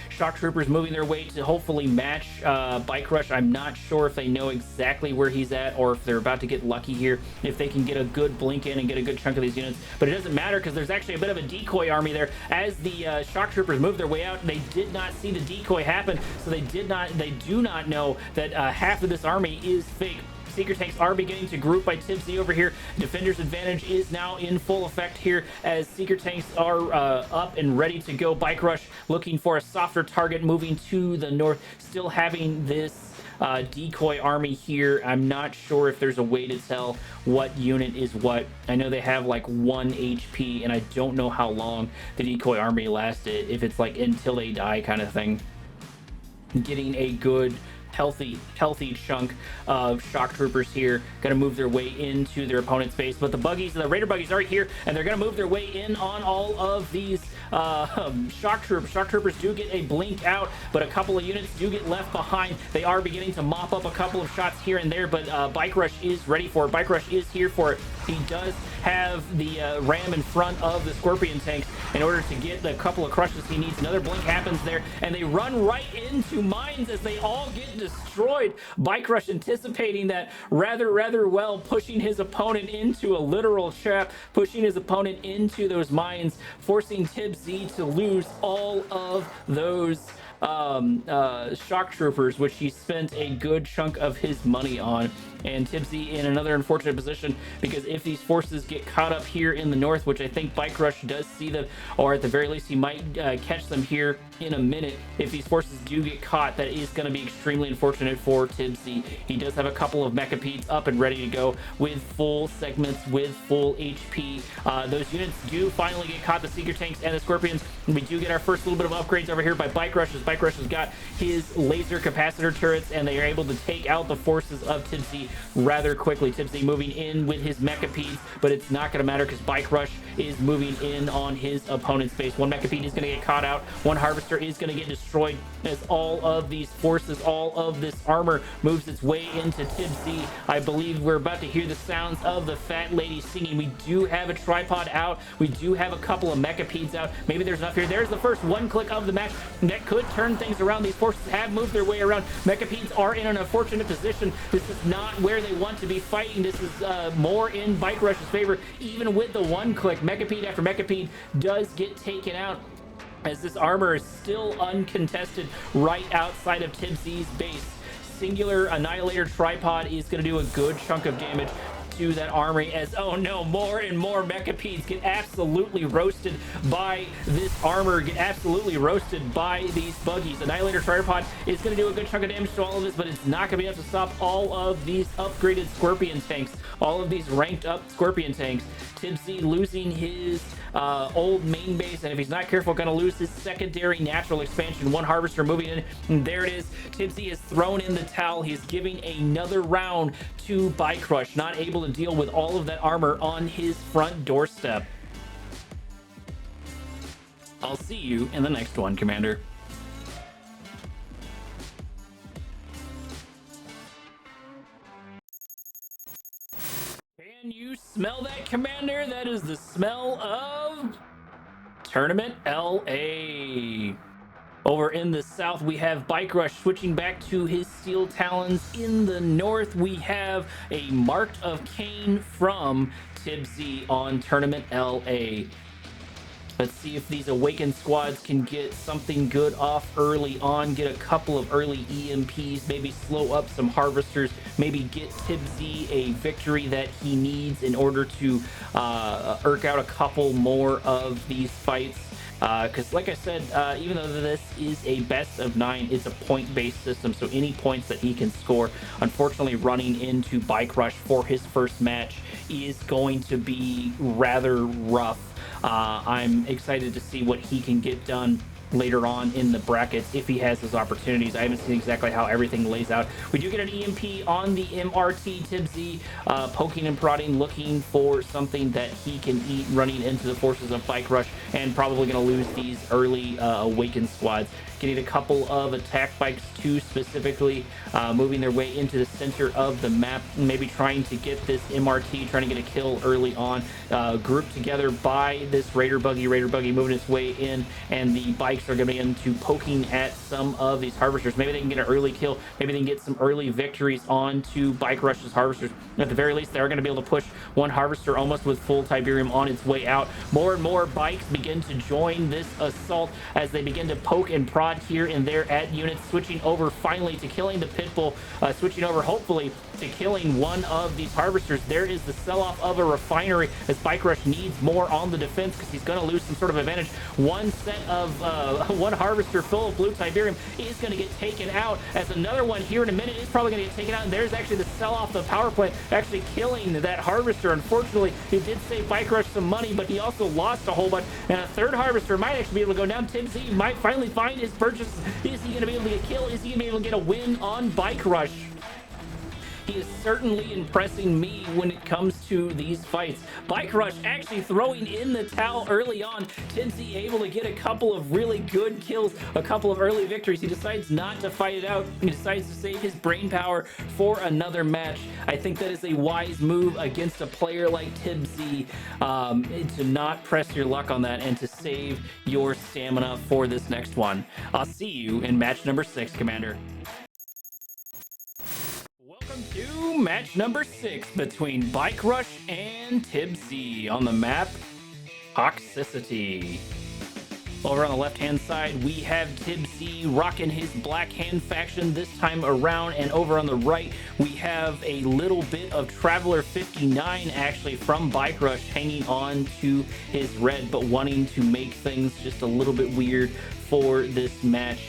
Shock troopers moving their way to hopefully match BikeRush. I'm not sure if they know exactly where he's at, or if they're about to get lucky here, if they can get a good blink in and get a good chunk of these units. But it doesn't matter, because there's actually a bit of a decoy army there. As the shock troopers move their way out, they did not see the decoy happen, so they do not know that half of this army is fake. Seeker tanks are beginning to group by TipZ over here. Defender's advantage is now in full effect here, as Seeker tanks are up and ready to go. BikeRush looking for a softer target, moving to the north, still having this decoy army here. I'm not sure if there's a way to tell what unit is what. I know they have like 1 HP, and I don't know how long the decoy army lasted, if it's like until they die kind of thing. Getting a good healthy chunk of shock troopers here, gonna move their way into their opponent's base, but the raider buggies are here, and they're gonna move their way in on all of these shock troopers. Shock troopers do get a blink out, but a couple of units do get left behind. They are beginning to mop up a couple of shots here and there, but BikeRush is ready for it. BikeRush is here for it. He does have the ram in front of the Scorpion tanks. In order to get a couple of crushes, he needs another blink happens there, and they run right into mines as they all get destroyed. BikeRush anticipating that rather well, pushing his opponent into a literal trap, pushing his opponent into those mines, forcing TipZ to lose all of those shock troopers, which he spent a good chunk of his money on. And TipZ in another unfortunate position, because if these forces get caught up here in the north, which I think BikeRush does see them, or at the very least he might catch them here in a minute, if these forces do get caught, that is going to be extremely unfortunate for TipZ. He does have a couple of mechapeds up and ready to go with full segments, with full HP. Those units do finally get caught, the Seeker tanks and the Scorpions. We do get our first little bit of upgrades over here by BikeRush, as BikeRush has got his laser capacitor turrets, and they are able to take out the forces of TipZ rather quickly. TipZ moving in with his mechapede, but it's not going to matter because BikeRush is moving in on his opponent's base. One mechapede is going to get caught out. One harvester is going to get destroyed as all of these forces, all of this armor moves its way into TipZ. I believe we're about to hear the sounds of the fat lady singing. We do have a tripod out. We do have a couple of mechapedes out. Maybe there's enough here. There's the first one click of the match that could turn things around. These forces have moved their way around. Mechapedes are in an unfortunate position. This is not where they want to be fighting. This is more in BikeRush's favor. Even with the one click, mechapede after mechapede does get taken out, as this armor is still uncontested right outside of TipZ's base. Singular Annihilator Tripod is going to do a good chunk of damage to that armory, as oh no, more and more mechapedes get absolutely roasted by this armor, get absolutely roasted by these buggies. Annihilator Tripod is going to do a good chunk of damage to all of this, but it's not going to be enough to stop all of these upgraded Scorpion tanks, all of these ranked up Scorpion tanks. TipZ losing his old main base, and if he's not careful, going to lose his secondary natural expansion. One harvester moving in, and there it is. TipZ has thrown in the towel. He's giving another round to BikeRush, not able to deal with all of that armor on his front doorstep. I'll see you in the next one, Commander. Can you smell that, Commander? That is the smell of Tournament LA. Over in the south, we have BikeRush switching back to his Steel Talons. In the north, we have a Mark of Kane from TipZ on Tournament LA. Let's see if these Awakened squads can get something good off early on, get a couple of early EMPs, maybe slow up some harvesters, maybe get TipZ a victory that he needs in order to irk out a couple more of these fights. Because like I said, even though this is a best of 9, it's a point-based system, so any points that he can score, unfortunately running into BikeRush for his first match is going to be rather rough. I'm excited to see what he can get done later on in the brackets if he has those opportunities. I haven't seen exactly how everything lays out. We do get an EMP on the MRT. TipZ poking and prodding, looking for something that he can eat, running into the forces of BikeRush, and probably going to lose these early Awakened squads. Getting a couple of attack bikes too, specifically moving their way into the center of the map, maybe trying to get this MRT, trying to get a kill early on, grouped together by this Raider buggy moving its way in, and the bikes are going to be into poking at some of these harvesters. Maybe they can get an early kill, maybe they can get some early victories onto BikeRush's harvesters. At the very least, they're going to be able to push one harvester almost with full Tiberium on its way out. More and more bikes begin to join this assault as they begin to poke and prod here and there at units, switching over finally to killing the Pitbull, switching over hopefully to killing one of these harvesters. There is the sell-off of a refinery as BikeRush needs more on the defense because he's going to lose some sort of advantage. One set of one harvester full of blue Tiberium is going to get taken out, as another one here in a minute is probably going to get taken out, and there's actually the sell-off of the power plant actually killing that harvester. Unfortunately, he did save BikeRush some money, but he also lost a whole bunch, and a third harvester might actually be able to go down. TipZ might finally find his purchase. Is he going to be able to get a kill? Is he going to be able to get a win on BikeRush? He is certainly impressing me when it comes to these fights. BikeRush actually throwing in the towel early on. TipZ able to get a couple of really good kills, a couple of early victories. He decides not to fight it out. He decides to save his brain power for another match. I think that is a wise move against a player like TipZ, to not press your luck on that and to save your stamina for this next one. I'll see you in match number 6, Commander. Welcome to match number 6 between BikeRush and TipZ on the map Toxicity. Over on the left-hand side, we have TipZ rocking his Black Hand faction this time around, and over on the right, we have a little bit of Traveler 59 actually from BikeRush hanging on to his red, but wanting to make things just a little bit weird for this match.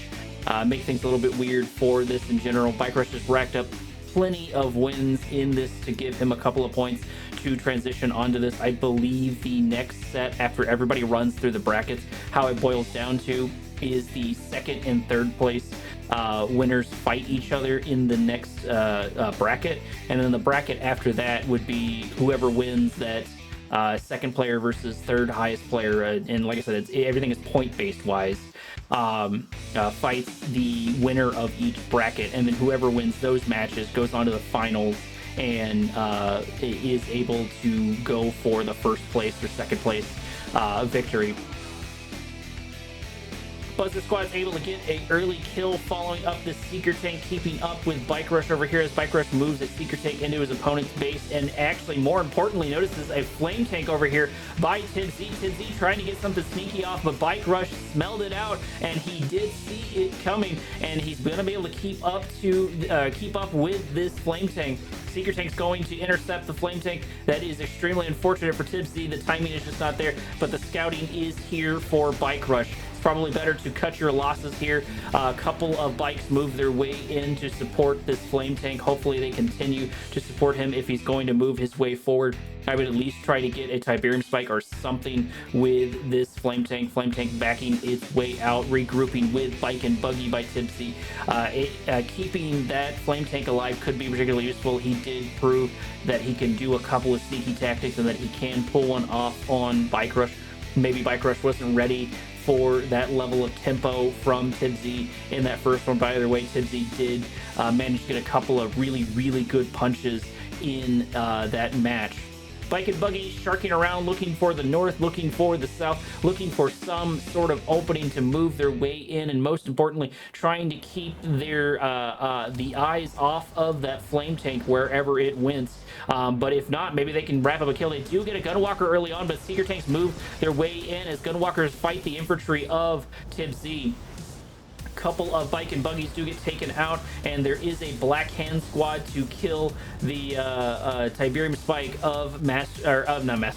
Make things a little bit weird for this in general. BikeRush has racked up plenty of wins in this to give him a couple of points to transition onto this. I believe the next set, after everybody runs through the brackets, how it boils down to is the second and third place winners fight each other in the next bracket, and then the bracket after that would be whoever wins that second player versus third highest player, and like I said, everything is point based wise. Fights the winner of each bracket, and then whoever wins those matches goes on to the finals and is able to go for the first place or second place victory. Buzz's Squad is able to get an early kill following up this Seeker Tank, keeping up with BikeRush over here as BikeRush moves his Seeker Tank into his opponent's base, and actually, more importantly, notices a Flame Tank over here by TipZ. TipZ trying to get something sneaky off, but BikeRush smelled it out, and he did see it coming, and he's going to be able to keep up with this Flame Tank. Seeker Tank's going to intercept the Flame Tank. That is extremely unfortunate for TipZ. The timing is just not there, but the scouting is here for BikeRush. It's probably better to cut your losses here. A couple of bikes move their way in to support this Flame Tank. Hopefully they continue to support him if he's going to move his way forward. I would at least try to get a Tiberium Spike or something with this Flame Tank. Flame Tank backing its way out, regrouping with Bike and Buggy by TipZ. Keeping that Flame Tank alive could be particularly useful. He did prove that he can do a couple of sneaky tactics and that he can pull one off on BikeRush. Maybe BikeRush wasn't ready for that level of tempo from TipZ in that first one. By the way, TipZ did manage to get a couple of really, really good punches in that match. Bike and Buggy sharking around, looking for the north, looking for the south, looking for some sort of opening to move their way in, and most importantly, trying to keep their the eyes off of that Flame Tank wherever it went. But if not, maybe they can wrap up a kill. They do get a Gunwalker early on, but Seeker Tanks move their way in as Gunwalkers fight the infantry of TipZ. Couple of Bike and Buggies do get taken out, and there is a Black Hand Squad to kill the Tiberium Spike of BikeRush.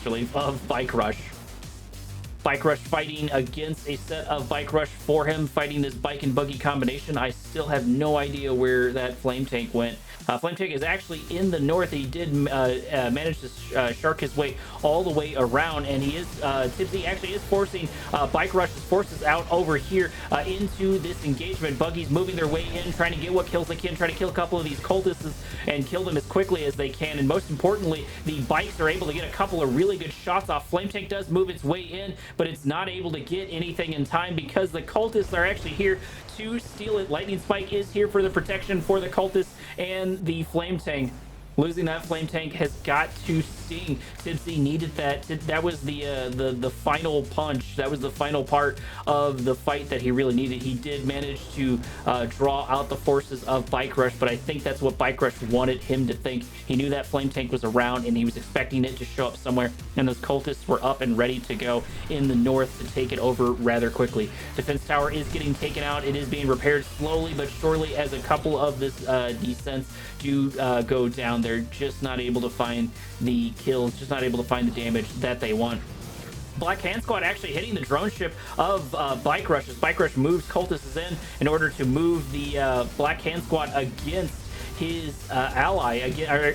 BikeRush fighting against a set of BikeRush for him, fighting this Bike and Buggy combination. I still have no idea where that Flame Tank went. Flame Tank is actually in the north. He did manage to shark his way all the way around, and he is TipZ actually is forcing BikeRush's forces out over here into this engagement. Buggy's moving their way in, trying to get what kills they can, trying to kill a couple of these cultists and kill them as quickly as they can. And most importantly, the bikes are able to get a couple of really good shots off. Flame Tank does move its way in, but it's not able to get anything in time because the cultists are actually here to steal it. Lightning Spike is here for the protection for the cultists and the Flame Tank. Losing that Flame Tank has got to sting. TipZ needed that. That was the final punch. That was the final part of the fight that he really needed. He did manage to draw out the forces of BikeRush, but I think that's what BikeRush wanted him to think. He knew that Flame Tank was around, and he was expecting it to show up somewhere, and those cultists were up and ready to go in the north to take it over rather quickly. Defense tower is getting taken out. It is being repaired slowly but surely as a couple of this descents do go down. They're just not able to find the kills, just not able to find the damage that they want. Black Hand Squad actually hitting the drone ship of BikeRush as BikeRush moves cultists in order to move the Black Hand Squad against his ally,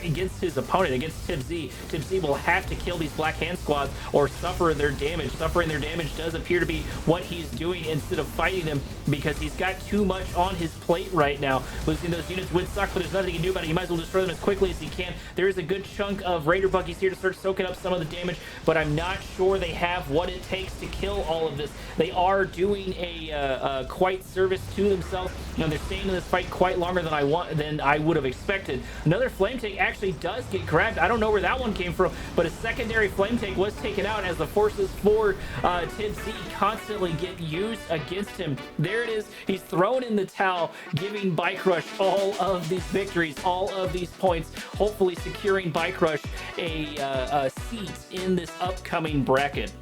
against his opponent, against TipZ. TipZ will have to kill these Black Hand Squads or suffer their damage. Suffering their damage does appear to be what he's doing instead of fighting them, because he's got too much on his plate right now. Losing those units would suck, but there's nothing he can do about it. He might as well destroy them as quickly as he can. There is a good chunk of Raider buggies here to start soaking up some of the damage, but I'm not sure they have what it takes to kill all of this. They are doing a quite service to themselves. You know, they're staying in this fight quite longer than I would have expected. Another flame tank actually does get grabbed. I don't know where that one came from, but a secondary flame tank was taken out as the forces for TipZ constantly get used against him. There it is. He's thrown in the towel, giving BikeRush all of these victories, all of these points, hopefully securing BikeRush a seat in this upcoming bracket.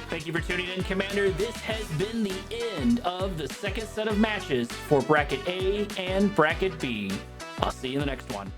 Thank you for tuning in, Commander. This has been the end of the second set of matches for Bracket A and Bracket B. I'll see you in the next one.